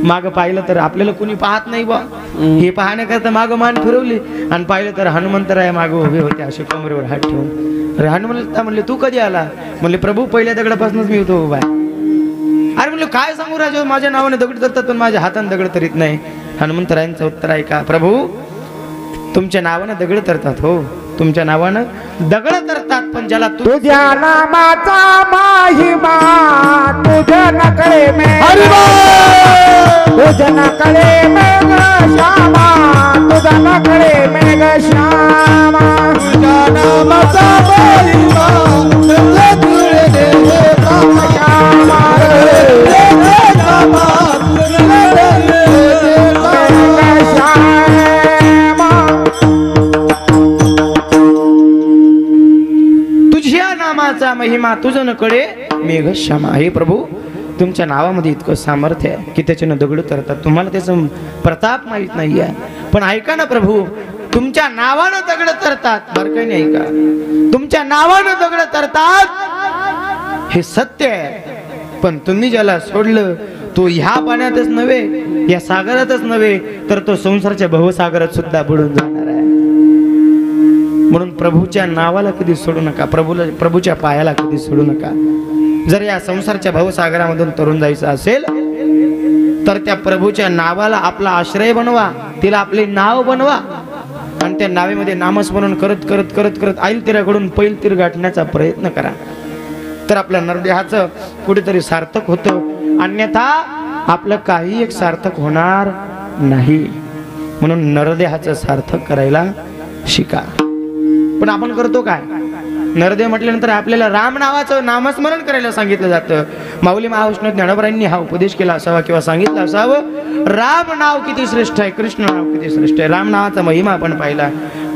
मागं पाहिलं तर आपल्याला कुणी पाहत नाही बा. हे पाहण्याकरता मागं मान फिरवली आणि पाहिलं तर हनुमंतराय मागं उभे होते असे कमरेवर हात ठेवून. अरे हनुमंत म्हणले तू कधी आला. म्हणले प्रभू पहिल्या दगडापासूनच मी होतो उभा. अरे म्हणलं काय सांगू राजा, माझ्या नावाने दगड तरतात पण माझ्या हाताने दगड तरीत नाही. हनुमंतरायांचं उत्तर ऐका. प्रभू तुमच्या नावाने दगड तरतात, हो तुमच्या नावानं दगड तरतात, पण ज्याला तुझ्या नामाचा महिमा तुझ्या नकळे में, तुझ्या नकळे में ग श्यामा, तुझ्या नकळे में ग श्यामा. तुझ्या नामाचा महिमा तुझ्या तुळे देव श्यामा, महिमा तुझं नकडे मेघ श्यामा. हे प्रभू तुमच्या नावामध्ये इतकं सामर्थ्य आहे की त्याच्यानं दगड तरतात. तुम्हाला त्याचं प्रताप माहित नाही आहे, पण ऐका ना प्रभू, तुमच्या नावानं दगड तरतात. बरं काही नाही, ऐका, तुमच्या नावानं दगड तरतात हे सत्य आहे. पण तुम्ही ज्याला सोडलं तो ह्या पाण्यातच नव्हे, या सागरातच नव्हे, तर तो संसाराच्या भवसागरात सुद्धा बुडून जाणार आहे. म्हणून प्रभूच्या नावाला कधी सोडू नका, प्रभूच्या पायाला कधी सोडू नका. जर या संसारच्या भवसागरामधून तरुण जायचं असेल तर त्या प्रभूच्या नावाला आपला आश्रय बनवा, तिला आपले नाव बनवा आणि त्या नावेमध्ये नामस्मरण करत करत करत करत आईल तीराकडून पैल तीर गाठण्याचा प्रयत्न करा. तर आपल्या नरदेहाचं कुठेतरी सार्थक होतं, अन्यथा आपलं काही एक सार्थक होणार नाही. म्हणून नरदेहाचं सार्थक करायला शिका. पण आपण करतो काय? नरदेव म्हटल्यानंतर आपल्याला राम नावाचं नामस्मरण करायला सांगितलं जातं. माऊली महाविष्णू ज्ञानोबरांनी हा उपदेश केला असावा किंवा सांगितलं असावं, राम नाव किती श्रेष्ठ आहे, कृष्ण नाव किती श्रेष्ठ आहे. राम नावाचा महिमा आपण पाहिला.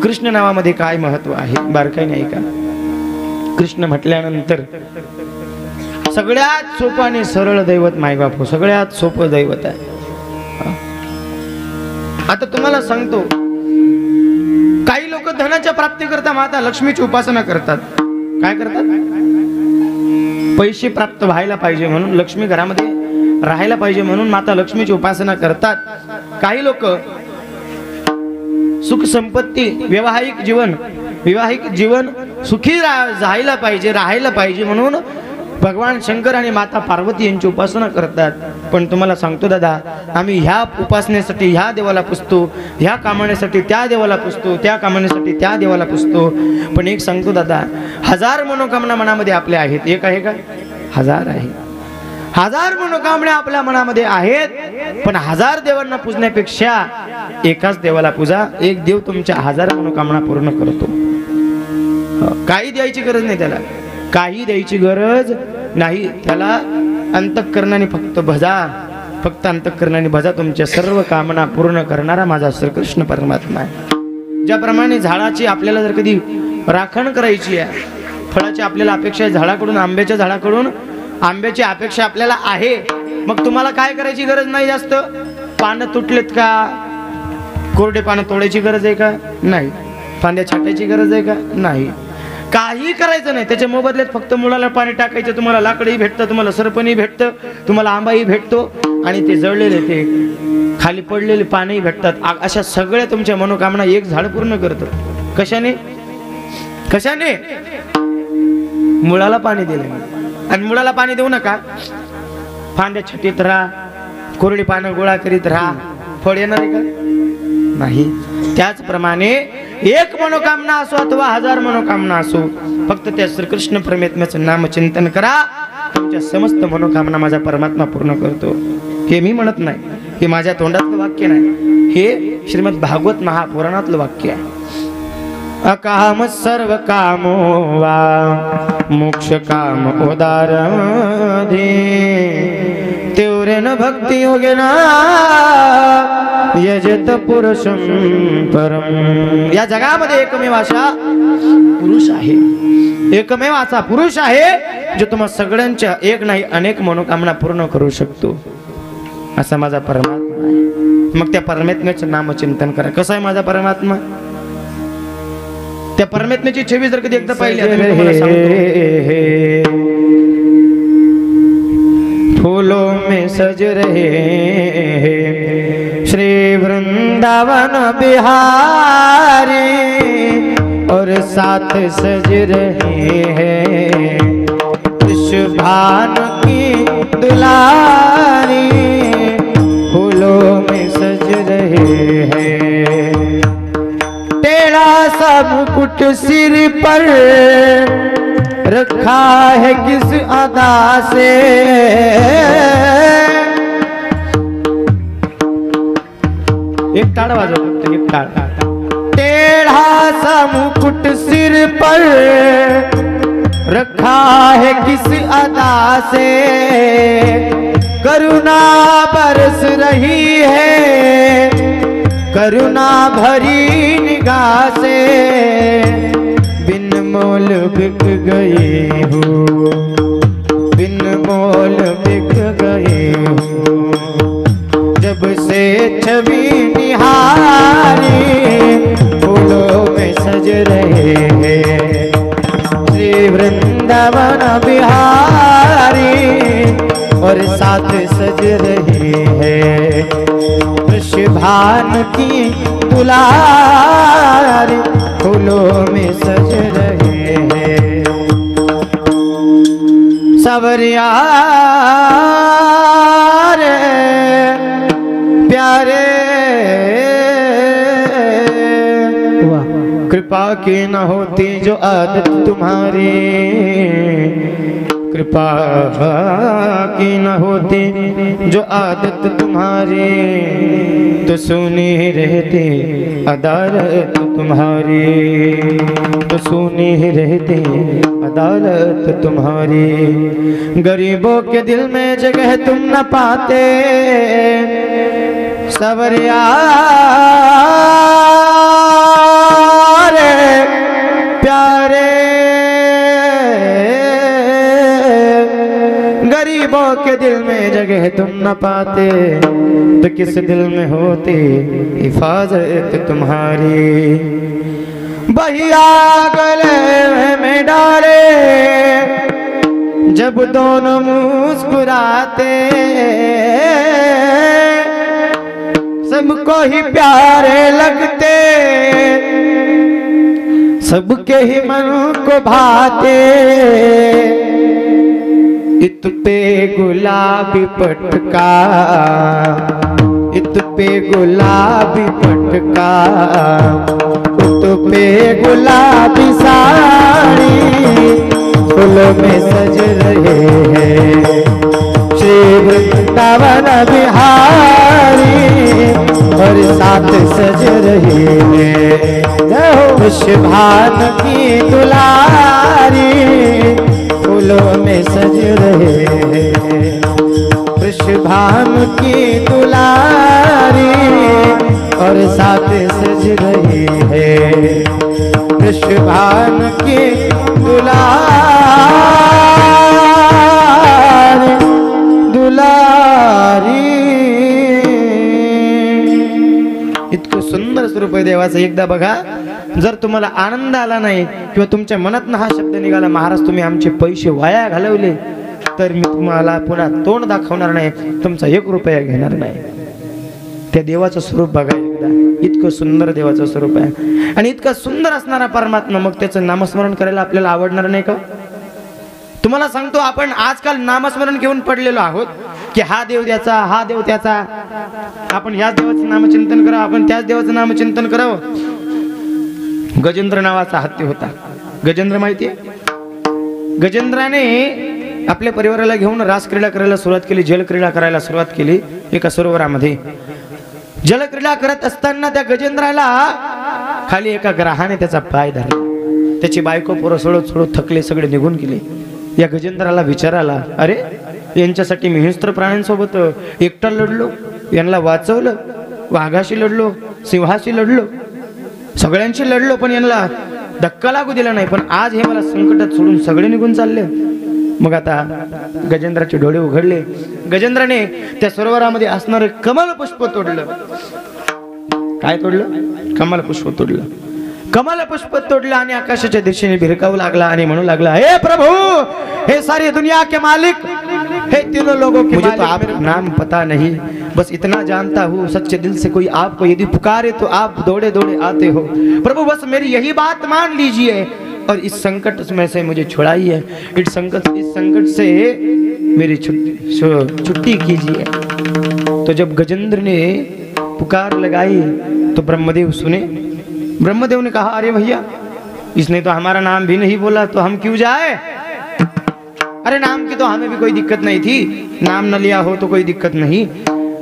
कृष्ण नावामध्ये काय महत्व आहे बारकाई नाही का. कृष्ण म्हटल्यानंतर सगळ्यात सोपं आणि सरळ दैवत मायबाप, सगळ्यात सोपं दैवत आहे. आता तुम्हाला सांगतो, काही लोक धनाच्या प्राप्ती करता माता लक्ष्मीची उपासना करतात. काय करतात? पैसे प्राप्त व्हायला पाहिजे म्हणून, लक्ष्मी घरामध्ये राहायला पाहिजे म्हणून माता लक्ष्मीची उपासना करतात. काही लोक सुख संपत्ती, वैवाहिक जीवन सुखी राहायला पाहिजे म्हणून भगवान शंकर आणि माता पार्वती यांची उपासना करतात. पण तुम्हाला सांगतो दादा, आम्ही ह्या उपासनेसाठी ह्या देवाला पुजतो, ह्या कामण्यासाठी त्या देवाला पुजतो, त्या कामण्यासाठी त्या देवाला पुजतो. पण एक सांगतो दादा, 1000 मनोकामना मनामध्ये आपल्या आहेत. एक आहे का? 1000 आहे. 1000 मनोकामना आपल्या मनामध्ये आहेत. पण 1000 देवांना पूजण्यापेक्षा एकाच देवाला पूजा. एक देव तुमच्या 1000 मनोकामना पूर्ण करतो. काही द्यायची गरज नाही त्याला, काही द्यायची गरज नाही त्याला. अंतःकरणाने फक्त अंतःकरणाने भजा. तुमच्या सर्व कामना पूर्ण करणारा माझा श्रीकृष्ण परमात्मा आहे. ज्याप्रमाणे झाडाची आपल्याला जर कधी राखण करायची आहे, फळाची आपल्याला अपेक्षा आहे झाडाकडून, आंब्याच्या झाडाकडून आंब्याची अपेक्षा आपल्याला आहे, मग तुम्हाला काय करायची गरज नाही जास्त. पानं तुटलेत का, कोरडे पानं तोडायची गरज आहे का? नाही. फांद्या छाटायची गरज आहे का? नाही. काही करायचं नाही. त्याच्या मोबदल्यात फक्त मुळाला पाणी टाकायचं. तुम्हाला लाकडही भेटतं, तुम्हाला सरपणी भेटतं, तुम्हाला आंबाही भेटतो आणि ते जळलेले, ते खाली पडलेले पानही भेटतात. अशा सगळ्या तुमच्या मनोकामना एक झाड पूर्ण करतं. कशाने? मुळाला पाणी दिले. आणि मुळाला पाणी देऊ नका, फांद्या छटीत राहा, कोरडी पानं गोळा करीत राहा, फळ येणार आहे का? नाही. त्याचप्रमाणे एक मनोकामना असो अथवा 1000 मनोकामना असो, फक्त त्या श्रीकृष्ण परमात्म्याचं नाम चिंतन करा, तुमच्या समस्त मनोकामना माझा परमात्मा पूर्ण करतो. हे मी म्हणत नाही, हे माझ्या तोंडातलं वाक्य नाही, हे श्रीमद भागवत महापुराणातलं वाक्य आहे. अकाम सर्व कामो वा मोक्ष काम उदार तीव्रेन भक्ती योगेना यजत पुरुषम परम. या जगामध्ये एकमेव असा पुरुष आहे, एकमेव असा पुरुष आहे जो तुम्हा सगळ्यांच्या एक नाही अनेक मनोकामना पूर्ण करू शकतो. असा माझा परमात्मा आहे. मग त्या परमात्म्याचे नाम चिंतन करा. कसा आहे माझा परमात्मा? त्या परमात्म्याची छवी जर कधी एकदा पाहिली आता मी तुम्हाला सांगतो. फूलों में सज रहे श्री वृंदावन बिहारी और साथ सज रहे हैं विश्वभान की दुलारी. फूलों में सज रहे हैं, टेढ़ा सा मुकुट सिर पर रखा है किस अदा से. एक ताड़ बाजो, एक ताड़. टेढ़ा सा मुकुट सिर पर रखा है किस अदा से. करुणा बरस रही है करुणा भरी निगाह से. बिन मोल बिक गए हो बिन मोल बिक गए हो. जब से छवि निहारी फूलों में सज रहे हैं श्री वृंदावन बिहारी और साथ सज रहे हैं वृषभान की दुलारी. फूलों में सज रहे हैं सवरिया रे प्यारे. कृपा की न होती जो आदत तुम्हारी, कृपा की न होती जो आदत तुम्हारी, तो सुनी रहती अदालत तुम्हारी, तो सुनी रहती अदालत तुम्हारी. गरीबों के दिल में जगह तुम न पाते सवरिया रे प्यारे. गरीबों के दिल में जगह तुम न पाते, तो किस दिल में होती हिफाजत तुम्हारी. भैया गले में डाले जब दोनों मुस्कुराते, सबको ही प्यारे लगते सबके ही मन को भाते. इत पे गुलाबी पटका इत पे गुलाबी पटका, उत पे गुलाबी साड़ी फूलों में सज रहे हैं श्री वृंदावन बिहारी और साथ सज रहे हैं विश्वभान की दुलारी. फूलों में सज रहे हैं वृषभान की दुलारी और साथ सज रहे हैं वृषभान की दुलारी. इतकं सुंदर स्वरूप आहे देवाचं. एकदा बघा, जर तुम्हाला आनंद आला नाही किंवा तुमच्या मनातून हा शब्द निघाला महाराज तुम्ही आमचे पैसे वाया घालवले, तर मी तुम्हाला पुन्हा तोंड दाखवणार नाही, तुमचा 1 रुपया घेणार नाही. त्या देवाचं स्वरूप बघा एकदा. इतकं सुंदर देवाचं स्वरूप आहे आणि इतकं सुंदर असणारा परमात्मा, मग त्याचं नामस्मरण करायला आपल्याला आवडणार नाही का? तुम्हाला सांगतो, आपण आजकाल नामस्मरण घेऊन पडलेलो आहोत. की हा देव त्याचा, हा देव त्याचा, आपण याच देवाचं नामचिंतन करावं, आपण त्याच देवाचं नामचिंतन करावं. गजेंद्र नावाचा हत्ती होता. गजेंद्र माहितीये? गजेंद्राने आपल्या परिवाराला घेऊन रासक्रीडा करायला सुरुवात केली, जलक्रीडा करायला सुरुवात केली. एका सरोवरामध्ये जलक्रीडा करत असताना त्या गजेंद्राला खाली एका ग्रहाने त्याचा पाय धरला. त्याची बायको पोरं सोडत सोडत थकले, सगळे निघून गेले. या गजेंद्राला विचार आला, अरे यांच्यासाठी मी हिंस्त्र प्राण्यांसोबत एकटा लढलो, यांना वाचवलं, वाघाशी लढलो, सिंहाशी लढलो, सगळ्यांशी लढलो, पण यांना धक्का लागू दिला नाही. पण आज हे मला संकटात सोडून सगळे निघून चालले. मग आता गजेंद्राचे डोळे उघडले. गजेंद्राने त्या सरोवरामध्ये असणारे कमल पुष्प तोडलं. काय तोडलं? कमल पुष्प तोडलं. कमल पुष्प तोडलं आणि आकाशाच्या दिशेने भिरकावू लागला आणि म्हणू लागला, हे प्रभु, हे सारी दुनिया के मालिक, हे तीनों लोगों के मुझे तो आप नाम पता नहीं, बस इतना जानता हूँ सच्चे दिल से कोई आपको यदि पुकारे तो आप दौड़े दौड़े आते हो. प्रभु बस मेरी यही बात मान लीजिए और इस संकट में से मुझे छुड़ाइए. इस संकट से मेरी छुट्टी कीजिए. तो जब गजेंद्र ने पुकार लगाई तो ब्रह्मदेव सुने. ब्रह्मदेव ने कहा, अरे भैया, इसने तो हमारा नाम भी नहीं बोला, तो हम क्यों जाए? अरे नाम की तो हमें भी कोई दिक्कत नहीं थी, नाम न लिया हो तो कोई दिक्कत नहीं,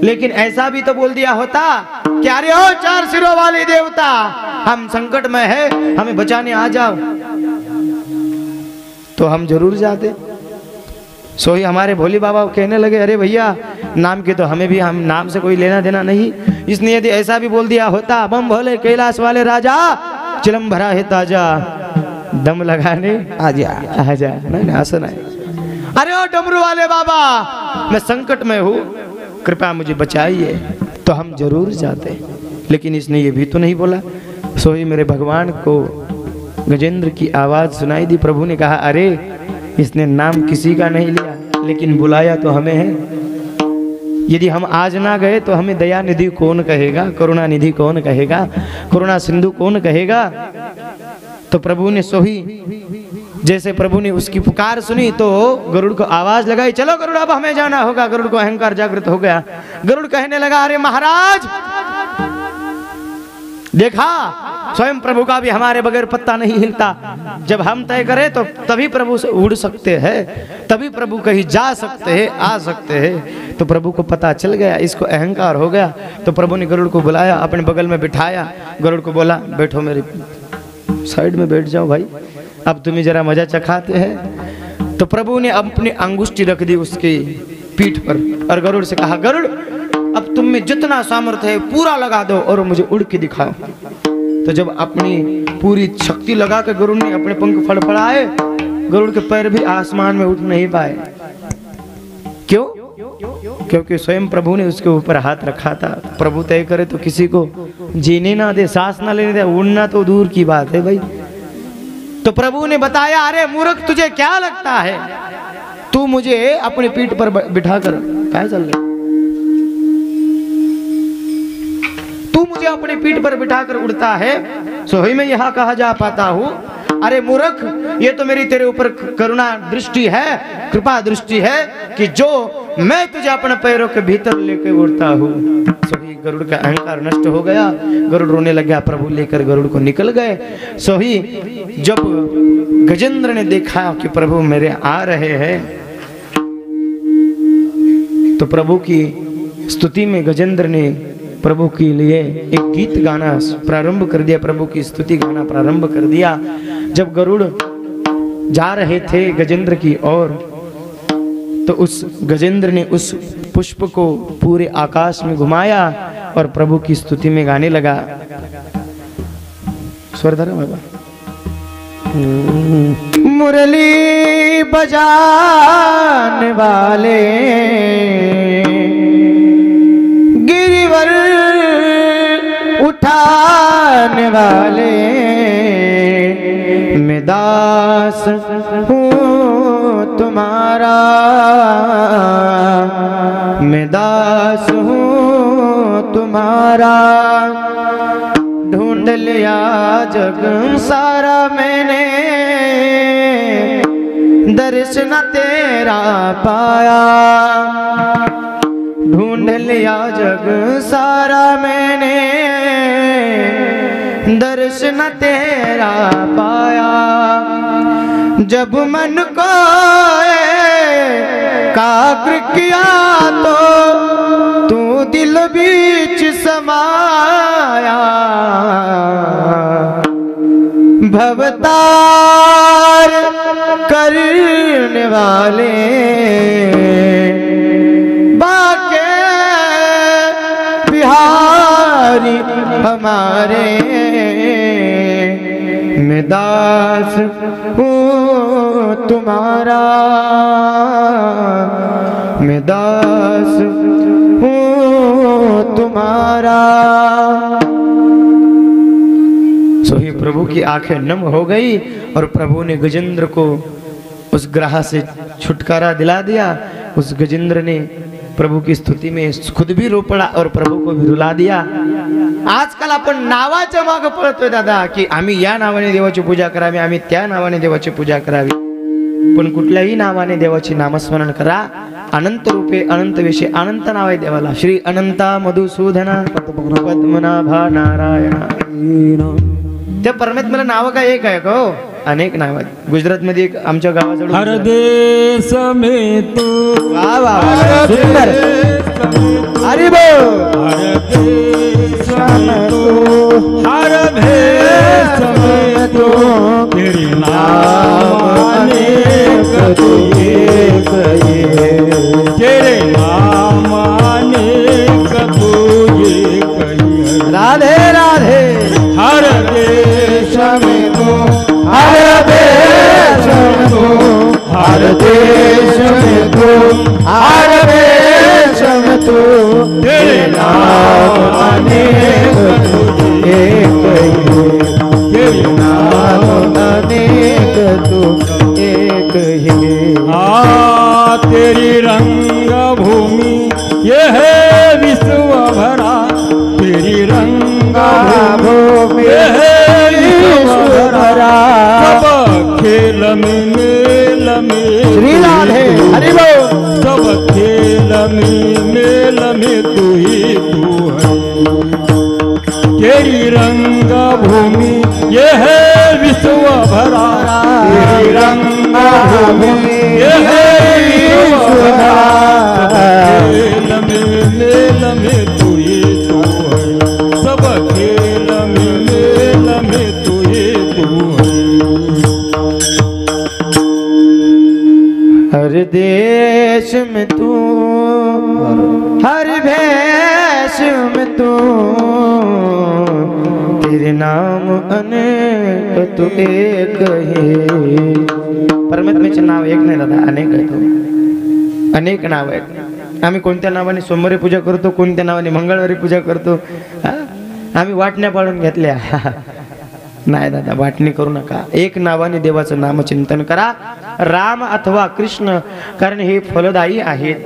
लेकिन ऐसा भी तो बोल दिया होता कि अरे ओ चार सिरों वाले देवता, हम संकट में है, हमें बचाने आ जाओ, तो हम जरूर जाते. सो ही हमारे भोले बाबा कहने लगे, अरे भैया, नाम के तो हमें भी, हम नाम से कोई लेना देना नहीं, इसने यदि ऐसा भी बोल दिया होता, बम भोले कैलाश वाले राजा, चिलम भरा है ताजा, दम लगाने आजा आजा. नहीं ऐसा नहीं. अरे ओ डमरू वाले बाबा, मैं संकट में हूँ, कृपया मुझे बचाइए, तो हम जरूर जाते. लेकिन इसने ये भी तो नहीं बोला. सो ही मेरे भगवान को गजेंद्र की आवाज सुनाई दी. प्रभु ने कहा, अरे इसने नाम किसी का नहीं लिया, लेकिन बुलाया तो हमें है. यदि हम आज ना गए तो हमें दया निधि कौन कहेगा, करुणा निधि कौन कहेगा, करुणा सिंधु कौन कहेगा. तो प्रभु ने सोही, जैसे प्रभु ने उसकी पुकार सुनी तो गरुड़ को आवाज लगाई, चलो गरुड़ अब हमें जाना होगा. गरुड़ को अहंकार जागृत हो गया. गरुड़ कहने लगा, अरे महाराज, देखा स्वयं प्रभु का भी हमारे बगैर पत्ता नहीं हिलता. जब हम तय करें तो तभी प्रभु से उड़ सकते हैं, तभी प्रभु कहीं जा सकते हैं, आ सकते हैं. तो प्रभु को पता चल गया, इसको अहंकार हो गया. तो प्रभु ने गरुड़ को बुलाया, अपने बगल में बिठाया. गरुड़ को बोला, बैठो, मेरे साइड में बैठ जाओ भाई, अब तुम्हें जरा मजा चखाते हैं. तो प्रभु ने अपनी अंगुष्ठी रख दी उसकी पीठ पर और गरुड़ से कहा, गरुड़, अब तुम में जितना सामर्थ्य है पूरा लगा दो और मुझे उड़ के दिखाओ. तो जब अपनी पूरी शक्ति लगा कर गरुड़ ने अपने पंख फड़फड़ाए, गरुड़ के पैर भी आसमान में उठ नहीं पाए. क्यों? क्योंकि स्वयं प्रभु ने उसके ऊपर हाथ रखा था. प्रभु तय करे तो किसी को जीने ना दे, सांस ना लेने दे, उड़ना तो दूर की बात है भाई. तो प्रभु ने बताया, अरे मूर्ख, तुझे क्या लगता है, तू मुझे अपनी पीठ पर बिठा कर क्या चल रहा, तू मुझे अपनी पीठ पर बिठाकर उड़ता है, सो ही मैं यहाँ कहा जा पाता हूँ. अरे मूर्ख, ये तो मेरी तेरे ऊपर करुणा दृष्टि है, कृपा दृष्टि है कि जो मैं तुझे अपने पैरों के भीतर लेकर उड़ता हूँ. सो ही गरुड़ का अहंकार नष्ट हो गया. गरुड़ रोने लगा. प्रभु लेकर गरुड़ को निकल गए. सो ही जब गजेंद्र ने देखा कि प्रभु मेरे आ रहे हैं, तो प्रभु की स्तुति में गजेंद्र ने प्रभु के लिए एक गीत गाना प्रारंभ कर दिया, प्रभु की स्तुति गाना प्रारंभ कर दिया. जब गरुड़ जा रहे थे गजेंद्र की ओर, तो उस गजेंद्र ने उस पुष्प को पूरे आकाश में घुमाया और प्रभु की स्तुति में गाने लगा. स्वरधर बाबा, मुरली बजाने वाले गिरिवर उठाने वाले, मैं दास हूँ तुम्हारा, मैं दास हूँ तुम्हारा. ढूंढ लिया जग सारा मैंने, दर्शन तेरा पाया. लिया जग सारा मैंने, दर्शन तेरा पाया। जब मन को एकाग्र किया तो तू दिल बीच समाया। भवतार करने वाले बाके बिहारी हमारे, मैं दास हूँ तुम्हारा, मैं दास हूँ तुम्हारा। सो ही प्रभु की आंखें नम हो गई और प्रभु ने गजेंद्र को उस ग्रह से छुटकारा दिला दिया। उस गजेंद्र ने प्रभु की स्तुति में खुद भी रो पड़ा और प्रभु को भी रुला दिया। आजकाल आपण नावाच्या मागे पळतोय दादा, की आम्ही या नावाने देवाची पूजा करावी, आम्ही त्या नावाने देवाची पूजा करावी। पण कुठल्याही नावाने देवाचे नामस्मरण करा। अनंत रूपे अनंत विषय अनंत नाव आहे देवाला। श्री अनंता मधुसूदना पद्मनाभा नारायण। त्या परमेश्वराला नाव काय एक आहे का? अनेक नाव आहेत। गुजरात मध्ये एक आमच्या गावाजवळ हर देश में तू, वाह वाह सुंदर, हरि बोल। हर देश में तू, हर भेष में तू, तेरी नाम अनेक तू एक है, तेरे नाम अनेक तू एक है। राधे राधे। हर देश में तू, हर देश में तू, हर देश में तू, हर देश में तू, तेरे नाम अनेक तू एक ही, तेरे नाम अनेक तू एक ही। तेरी रंग भूमि ये है विश्व भरा, तेरी रंग भूमि ये है विश्व भरा। सब खेल में मेल में श्री राधे हरि बोल। सब खेल में मेल में तू ही तू है। तेरी रंग भूमि ये है विश्व भरा, तेरी रंग भूमि ये है विश्व भरा। खेल में मेल में तू ही तू है, सब खेल में मेल में तू ही तू है। हर देश में तू, हर भेष में तू, तेरे नाम अनेक तू एक है। परमेश्वराचे नाव एक नाही दादा, अनेक आहेत। अनेक नाव आहेत। आम्ही कोणत्या नावाने सोमवारी पूजा करतो, कोणत्या नावाने मंगळवारी पूजा करतो। आम्ही वाटण्या पाडून घेतल्या। नाही दादा, वाटणी करू नका। एक नावाने देवाचं नामचिंतन करा, राम अथवा कृष्ण, कारण हे फलदायी आहेत,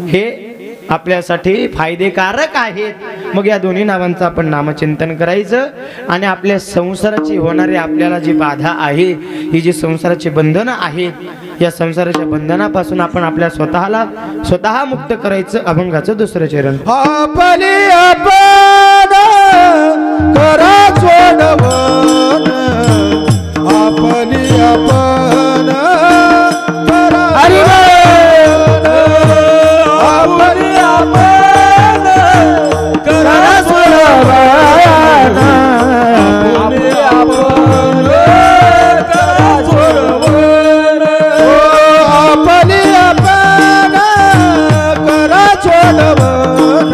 हे आपल्यासाठी फायदेकारक आहेत। मग या दोन्ही नावांचं आपण नामचिंतन करायचं आणि आपल्या संसाराची होणारी आपल्याला जी बाधा आहे, ही जी संसाराची बंधनं आहेत, या संसाराच्या बंधनापासून आपण आपल्या स्वतःला स्वतः मुक्त करायचं। अभंगाचं दुसरं चरण। आपली आपण करा सोडवण, आपली आपण करा हरि बोल। आपली आपण करा सोडवण, आपली आपण करा सोडवण, आपली आपण करा सोडवण,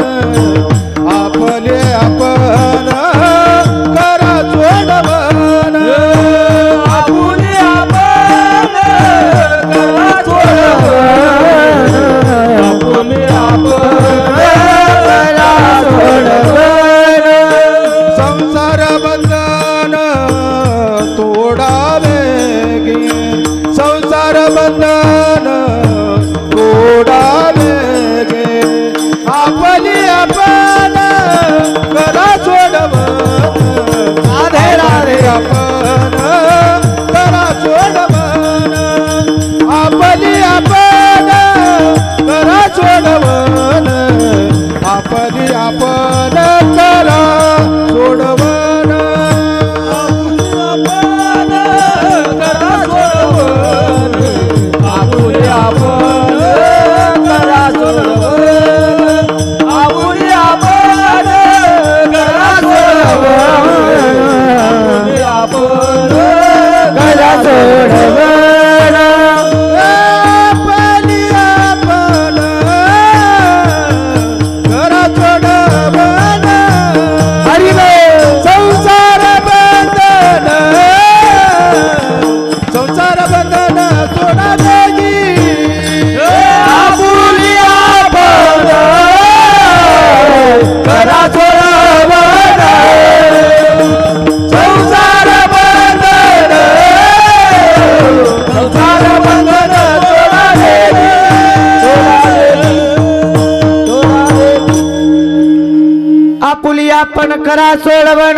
करा सोडवण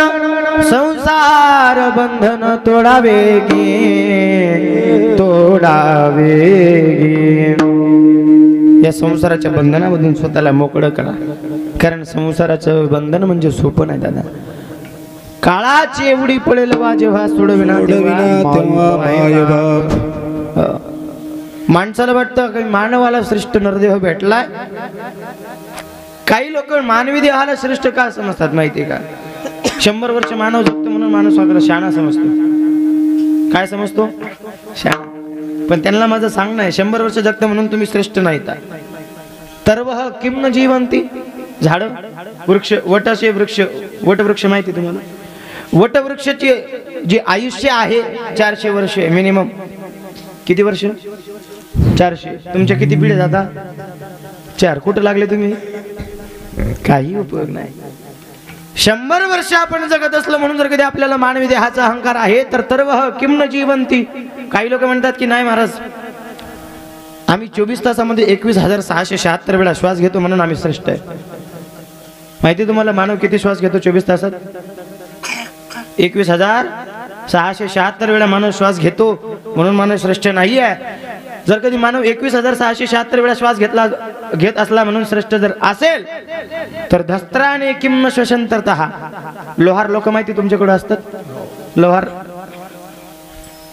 संसार बंधन तोडावे गे तोडावे गे. या संसाराच्या बंधनामधून स्वतःला मोकळं करा, कारण संसाराचं बंधन म्हणजे सोपं नाही दादा. काळाची एवढी पळेल वा जेव्हा सोडविना तेव्हा मायबाप. माणसाला वाटतं की मानवाला श्रेष्ठ नरदेह भेटलाय. काही लोक मानवी देहाला श्रेष्ठ का समजतात माहिती का? 100 वर्ष मानव जगतो म्हणून माणूस स्वतःला शहाणा समजतो. काय समजतो? शहाणा. पण त्यांना माझं सांगणं आहे, 100 वर्ष जगतं म्हणून तुम्ही श्रेष्ठ नाही. तरवह किम न जीवंती. झाड वृक्ष, वटाचे वृक्ष, वटवृक्ष माहिती तुम्हाला? वटवृक्षाचे जे आयुष्य आहे 400 वर्ष मिनिमम. किती वर्ष? 400. तुमच्या किती पिढ्या जाता? 4. कुठं लागले तुम्ही? काही उपयोग नाही. 100 वर्ष आपण जगत असलो म्हणून जर कधी आपल्याला मानवी देहाचा अहंकार आहे तर तरवह किम न जीवंती. काही लोक म्हणतात की नाही महाराज, आम्ही 24 तासामध्ये 21,676 वेळा श्वास घेतो म्हणून आम्ही श्रेष्ठ आहे. माहिती तुम्हाला मानव किती श्वास घेतो 24 तासात? 21,676 वेळा मानव श्वास घेतो म्हणून मानव श्रेष्ठ नाही आहे. जर कधी मानव 21,676 वेळा श्वास घेत असला म्हणून श्रेष्ठ जर असेल तर धस्त्राने किम श्वसंतरतः. लोहार लोक माहिती तुमच्याकडे असतात? लोहार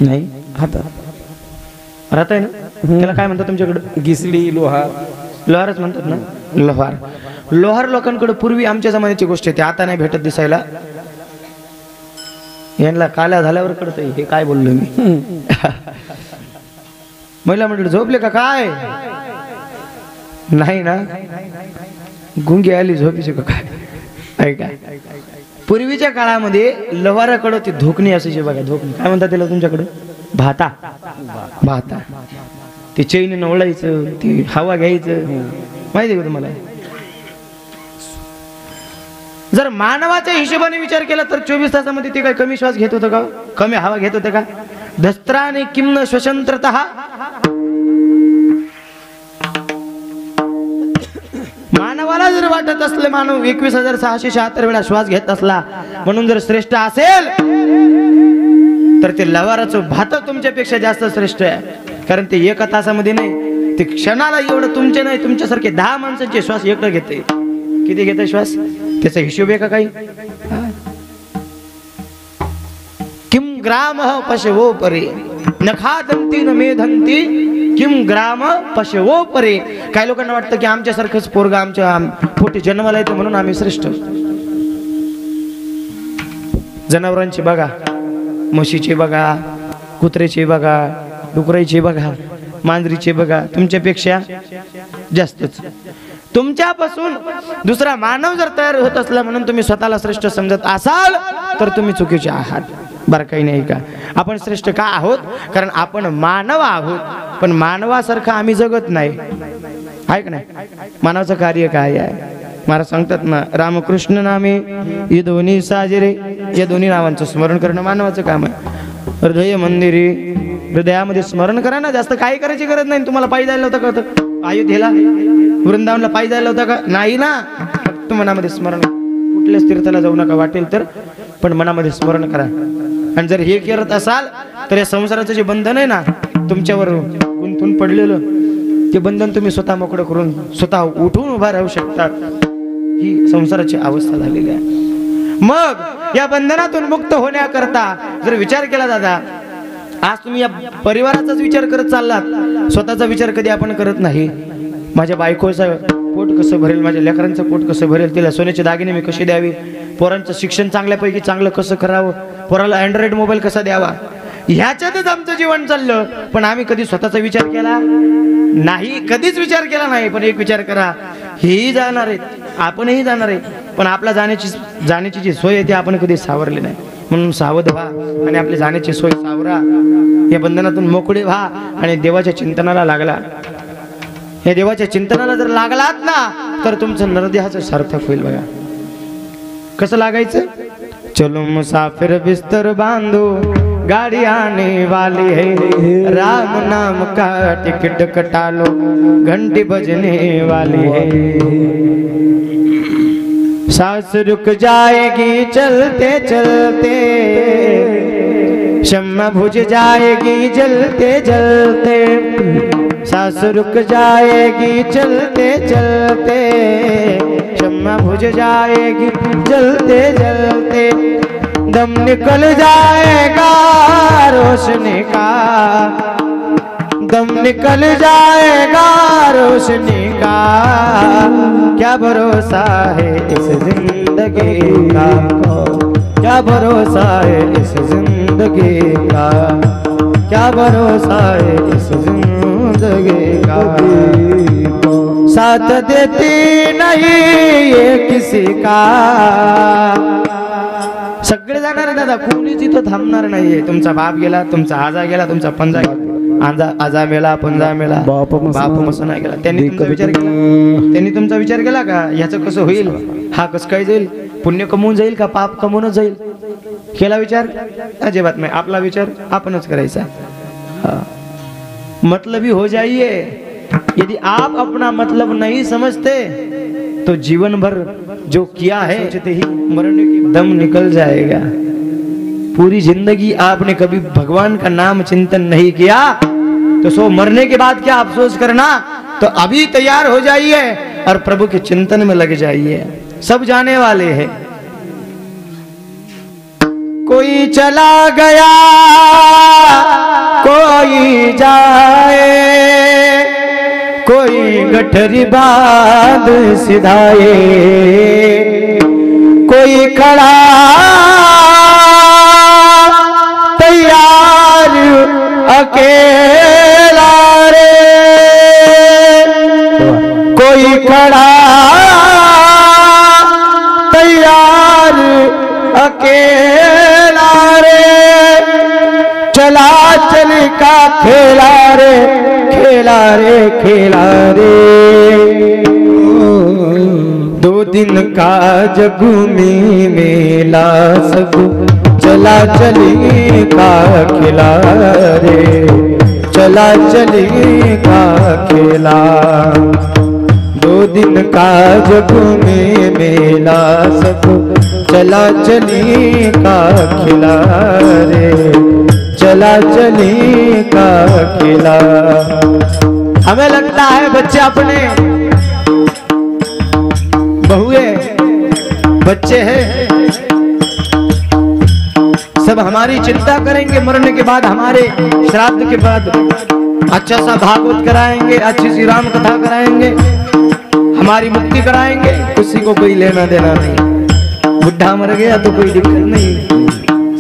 नाही राहत आहे ना, त्याला काय म्हणतात तुमच्याकडे? घिसडी, लोहार. लोहारच म्हणतात ना, लोहार. लोहार लोकांकडे पूर्वी आमच्या जमान्याची गोष्ट आहे, आता नाही भेटत दिसायला. यांना काल्या झाल्यावर कळतंय हे काय बोललो मी. महिला मंडळ झोपले का काय? नाही ना, गुंगी आली झोपीचे का काय? ऐका, पूर्वीच्या काळामध्ये लवाराकडं ती धोकणी असायची बघा. धोकणी काय म्हणतात त्याला तुमच्याकडं? भाता. भाता. ते चैनी नवळायचं, ती हवा घ्यायचं, माहिती का तुम्हाला? जर मानवाच्या हिशोबाने विचार केला तर 24 तासामध्ये ते काय कमी श्वास घेत होतं का? कमी हवा घेत होतं का? धस्त्राने किम्न श्वसंतरतः. मानवाला जर वाटत असले मानव 21,676 वेळा श्वास घेत असला म्हणून जर श्रेष्ठ असेल तर ते लवाराचं भात तुमच्यापेक्षा जास्त श्रेष्ठ आहे. कारण ते एका तासामध्ये नाही, ते क्षणाला एवढं तुमचे नाही, तुमच्यासारखे 10 माणसांचे श्वास एकटं घेते. किती घेते श्वास? त्याचा हिशोब आहे का काही? किम ग्राम पशवो परे नखादंती न मेधंती किम ग्राम पशवो परे. काही लोकांना वाटतं की आमच्यासारखंच पोरगा आमच्या पोटी जन्माला येतो म्हणून आम्ही श्रेष्ठ. जनावरांची बघा, म्हशीचे बघा, कुत्र्याचे बघा, डुकराचे बघा, मांजरीचे बघा, तुमच्यापेक्षा जास्तच. तुमच्यापासून दुसरा मानव जर तयार होत असला म्हणून तुम्ही स्वतःला श्रेष्ठ समजत असाल तर तुम्ही चुकीचे आहात. बरं काही नाही का? आपण श्रेष्ठ का आहोत? कारण आपण मानव आहोत, पण मानवासारखं आम्ही जगत नाही. आहे का नाही? मानवाचं कार्य काय आहे? महाराज सांगतात ना, रामकृष्ण नामे हे दोन्ही साजरे. या दोन्ही नावांचं स्मरण करणं मानवाचं काम आहे. हृदय मंदिरी, हृदयामध्ये स्मरण करा ना. जास्त काही करायची गरज नाही. तुम्हाला पायी जायला होतं का? अयोध्येला, वृंदावनला पायी जायला होता का? नाही ना. फक्त मनामध्ये स्मरण. कुठल्याच तीर्थाला जाऊ नका वाटेल तर, पण मनामध्ये स्मरण करा. आणि जर हे करत असाल तर या संसाराचं जे बंधन आहे ना तुमच्यावर गुंतून पडलेलं, ते बंधन तुम्ही स्वतः मोकळं करून स्वतः उठून उभा राहू शकता. ही संसाराची अवस्था झालेली आहे. मग या बंधनातून मुक्त होण्याकरता जर विचार केला दादा, आज तुम्ही या परिवाराचाच विचार करत चाललात, स्वतःचा विचार कधी आपण करत नाही. माझ्या बायकोचं पोट कसं भरेल, माझ्या लेकरांचं पोट कसं भरेल, तिला सोन्याचे दागिने मी कसे द्यावे, पोरांचं शिक्षण चांगल्यापैकी चांगलं कसं करावं, पोराला अँड्रॉइड मोबाईल कसा द्यावा, ह्याच्यातच आमचं जीवन चाललं. पण आम्ही कधी स्वतःचा विचार केला नाही, कधीच विचार केला नाही. पण एक विचार करा, हेही जाणार आहेत, आपणही जाणार आहे, पण आपला जाण्याची जी सोय आहे ती आपण कधी सावरली नाही. म्हणून सावध व्हा आणि आपली जाण्याची सोय सावरा. या बंधनातून मोकळे व्हा आणि देवाच्या चिंतनाला लागला. या देवाच्या चिंतनाला जर लागलात ना तर तुमचं नरदेहाचं सार्थक होईल. बघा कसं लागायचं? चलो मुसाफिर बिस्तर बांधो, गाड़ी आने वाली है, राम नाम का टिकट कटा लो, घंटी बजने वाली है. सांस रुक जाएगी चलते चलते, शम्मा बुझ जाएगी जलते जलते। सांस रुक जाएगी चलते चलते, शम्मा बुझ जाएगी जलते जलते। दम निकल जाएगा रोशनी का, दम निकल जाएगा रोशनी का। क्या भरोसा है इस जिंदगी का, क्या भरोसा है इस जिंदगी का, क्या भरोसा है इस जिंदगी का। साथ देती नहीं ये किसी का। सगळे जाणार आहे दादा, कोणीच इथं थांबणार नाहीये. तुमचा बाप गेला, तुमचा आजा गेला, तुमचा पंजा गेला, आजा मेला, पंजा मेला, बाप मसना गेला. त्यांनी तुमचा विचार केला, त्यांनी तुमचा विचार केला का ह्याचं कसं होईल, हा कसं काय जाईल, पुण्य कमवून जाईल का पाप कमवून जाईल, केला विचार? अजिबात नाही. आपला विचार आपणच करायचा. मतलबी हो जाइए. यदि आप अपना मतलब नहीं समझते तो जीवन भर जो किया है ही मरने के दम निकल जाएगा. पूरी जिंदगी आपने कभी भगवान का नाम चिंतन नहीं किया तो सो मरने के बाद क्या अफसोस करना. तो अभी तैयार हो जाइए और प्रभु के चिंतन में लग जाइए. सब जाने वाले हैं. कोई चला गया कोई जाए, कोई गठरी बांध सिधाए, कोई खड़ा तैयार अकेला रे, कोई खड़ा तैयार अकेला रे. चला चल का खेला रे, खेला रे, खेला रे. 2 दिन का जग में मेला सब चला चली का खेला रे, चला चली का खेला. 2 दिन का जग में मेला सब चला चली का खेला रे, चला चली का खेला. हमें लगता है बच्चे अपने बहुए बच्चे हैं, सब हमारी चिंता करेंगे. मरने के बाद हमारे श्राद्ध के बाद अच्छा सा भागवत कराएंगे, अच्छी सी राम कथा कराएंगे, हमारी मुक्ति कराएंगे. किसी को कोई लेना देना नहीं. बुढ़ा मर गया तो कोई दिक्कत नहीं.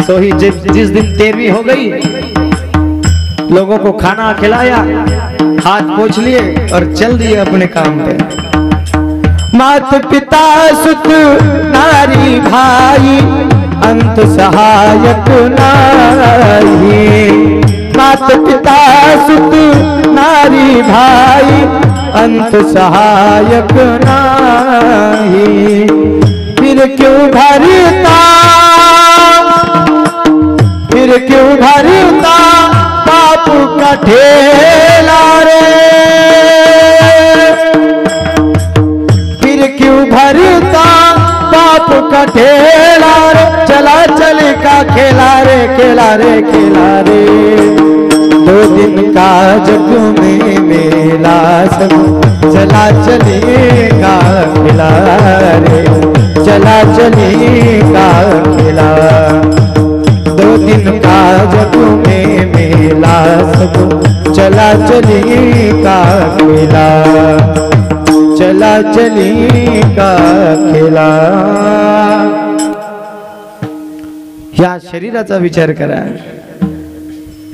सो ही जिस दिन 13वीं हो गई, लोगों को खाना खिलाया, हाथ पोंछ लिए और चल दिए अपने काम पे. मात पिता सुत नारी भाई अंत सहायक नाही. मात पिता सुत नारी भाई अंत सहायक नाही. फिर क्यों भरता, फिर क्यों भरता पाप का ठेला रे. फिर क्यों भरता पाप का ठेला रे. चला चल का खेला रे, खेला रे, खेला रे. 2 दिन का जग में मेला सब चला चले का खेला रे, चला चली का खेला. 2 दिन का जग में मेला सब चला चली का खेला, चला चली का खेला. या शरीराचा विचार करा.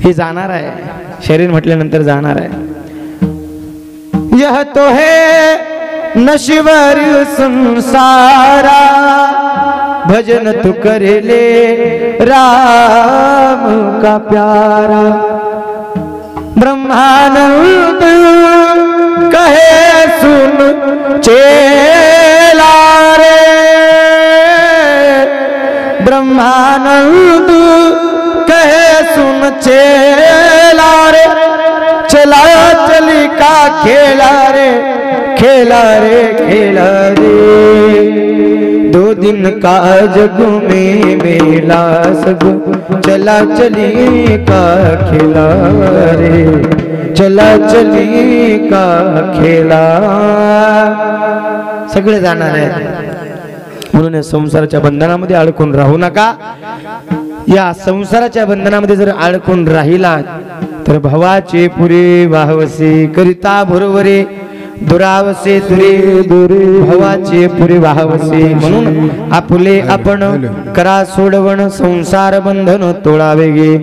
हे जाणार आहे, शरीर म्हटल्यानंतर जाणार आहे. यह तो है नश्वर संसारा, भजन तू कर ले राम का प्यारा. ब्रह्मानंद कहे सुन चेला रे. ब्रह्मानंद कहे सुन चेला रे. चला चली का खेला रे, खेला रे, खेला रे. दो दिन का जग में मेला सब चला चली का खेला रे चला चली का खेला सगळे जाणार आहेत म्हणून या संसाराच्या बंधनामध्ये अडकून राहू नका या संसाराच्या बंधनामध्ये जर अडकून राहिला तर भवाचे पुरे वाहवसे करिता बरोबरे दुरावसे दुरे दुरे भवाचे पुरे वाहवसे म्हणून आपुले आपण करा सोडवण संसार बंधन तोडावे गे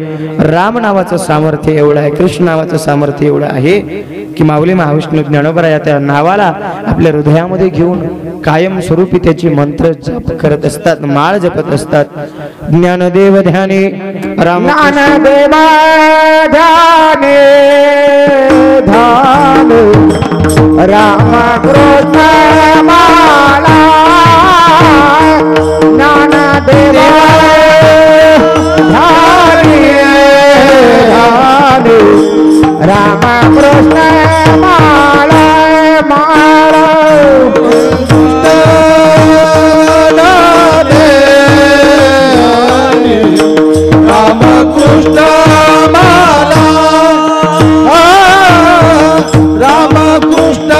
राम नावाचं सामर्थ्य एवढं आहे कृष्ण नावाचं सामर्थ्य एवढं आहे की माऊली महाविष्णू ज्ञानोबा या त्या नावाला आपल्या हृदयामध्ये घेऊन कायम स्वरूपी त्याची मंत्र जप करत असतात माळ जपत असतात ज्ञानदेव ध्याने राम ज्ञानदेवा ध्याने ध्याने राम कृष्ण माला ज्ञानदेवा ध्याने ध्याने राम कृष्ण माला माला कृष्ण माला राम कृष्ण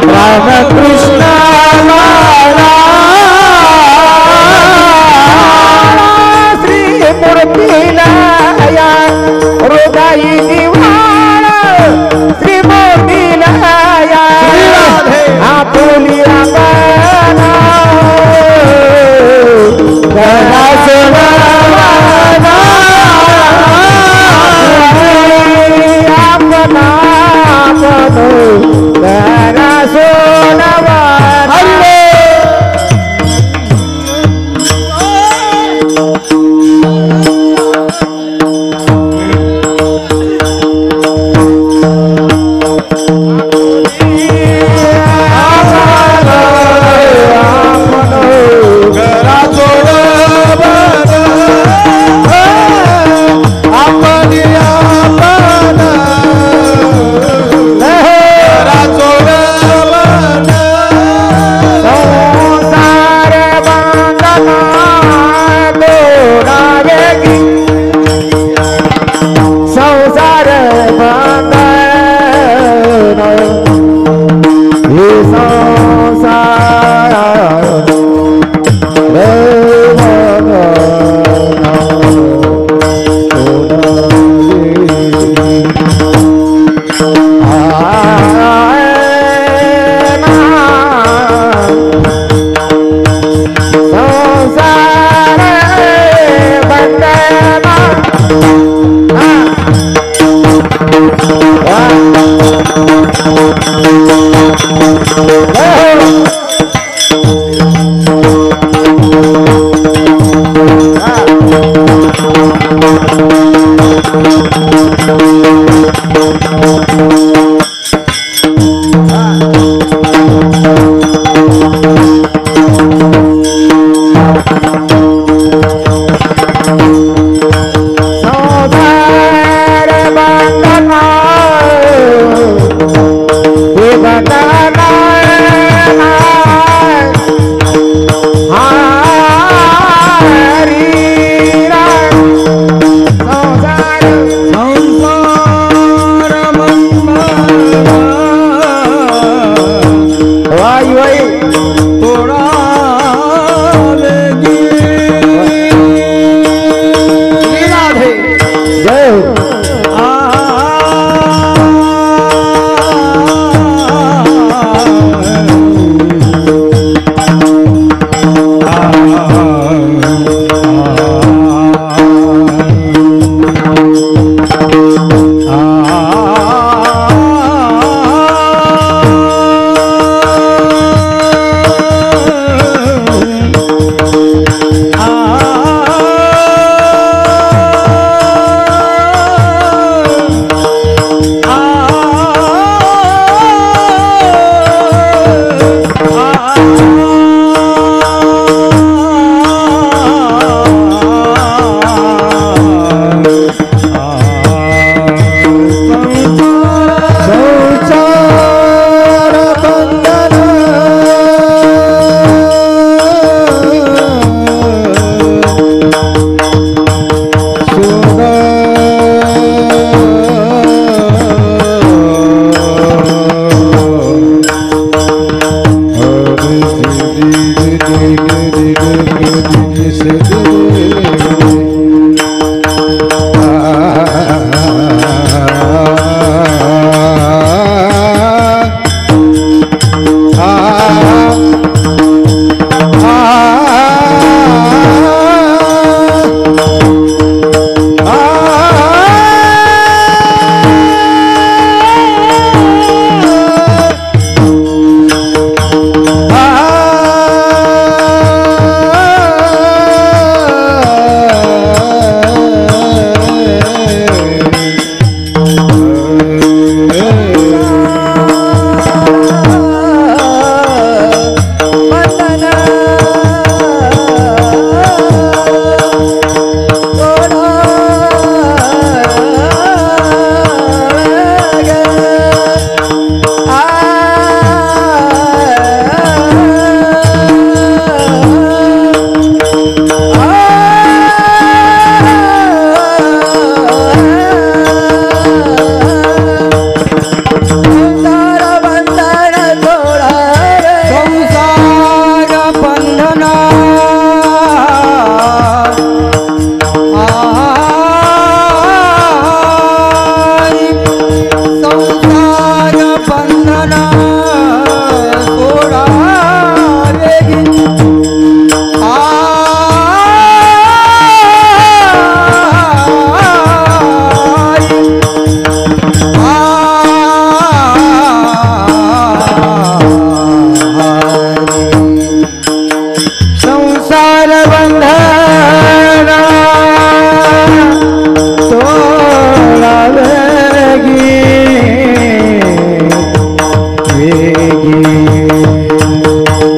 राम कृष्ण माला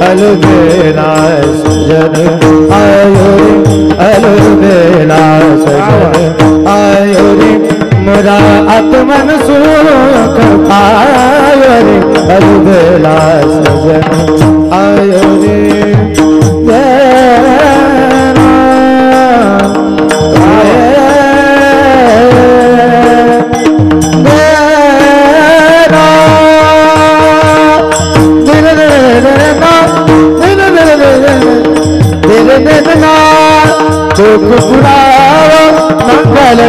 अलबेला सजन आयो रे, अलबेला सजन आयो रे, मोरा आत्मन सुख पायो रे, अलबेला सजन आयो रे। मंगल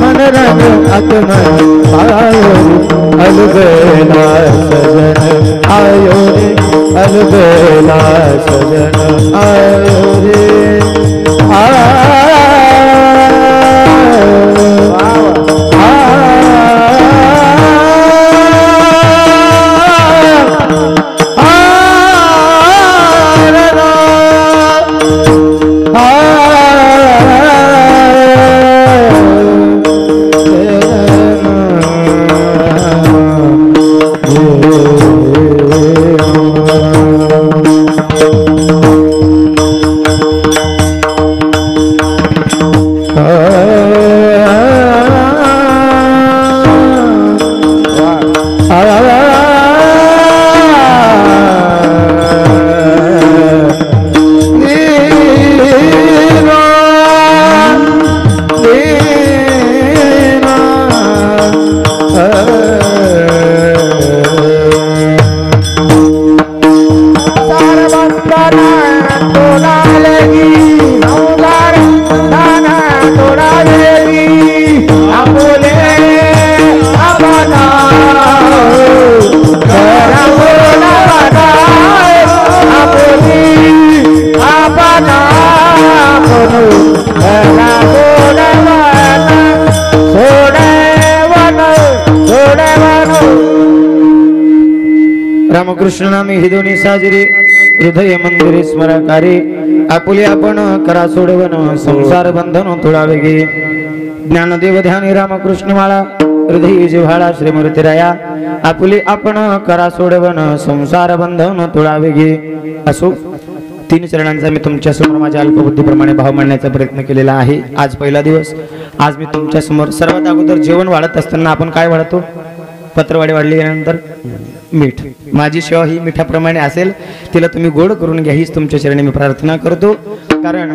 मन रंग आत्मन आयो रे, अलबेला सजन आयो रे, अलबेला सजन आयो रे। रामकृष्ण नामी हिदोनी साजरी हृदय मंदिरे स्मरकारी आपुले आपण करा सोडवन संसार बंधन तोडावे गे ज्ञानदेव ध्यानी रामकृष्ण माळा हृदय जिव्हाळा श्रीमूर्ती राया आपुले आपण करा सोडवन संसार बंधन तोडावे गे असो तीन चरणांचा मी तुमच्या समोर माझ्या अल्पबुद्धीप्रमाणे भाव मांडण्याचा प्रयत्न केलेला आहे। आज पहिला दिवस, आज मी तुमच्या समोर सर्वात अगोदर जेवण वाढत असताना आपण काय वाढतो? पत्रवाडी वाढल्यानंतर मीठ। माझी सेवा ही मिठाप्रमाणे असेल, तिला तुम्ही गोड करून घ्या हीच तुमच्या चरणी मी प्रार्थना करतो। कारण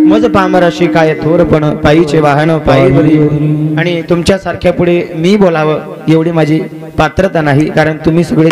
मज पामराशी काय थोरपण पायीचे वाहन पायी बरी आणि तुमच्या सारख्या पुढे मी बोलावं एवढी माझी पात्रता नाही, कारण तुम्ही सगळे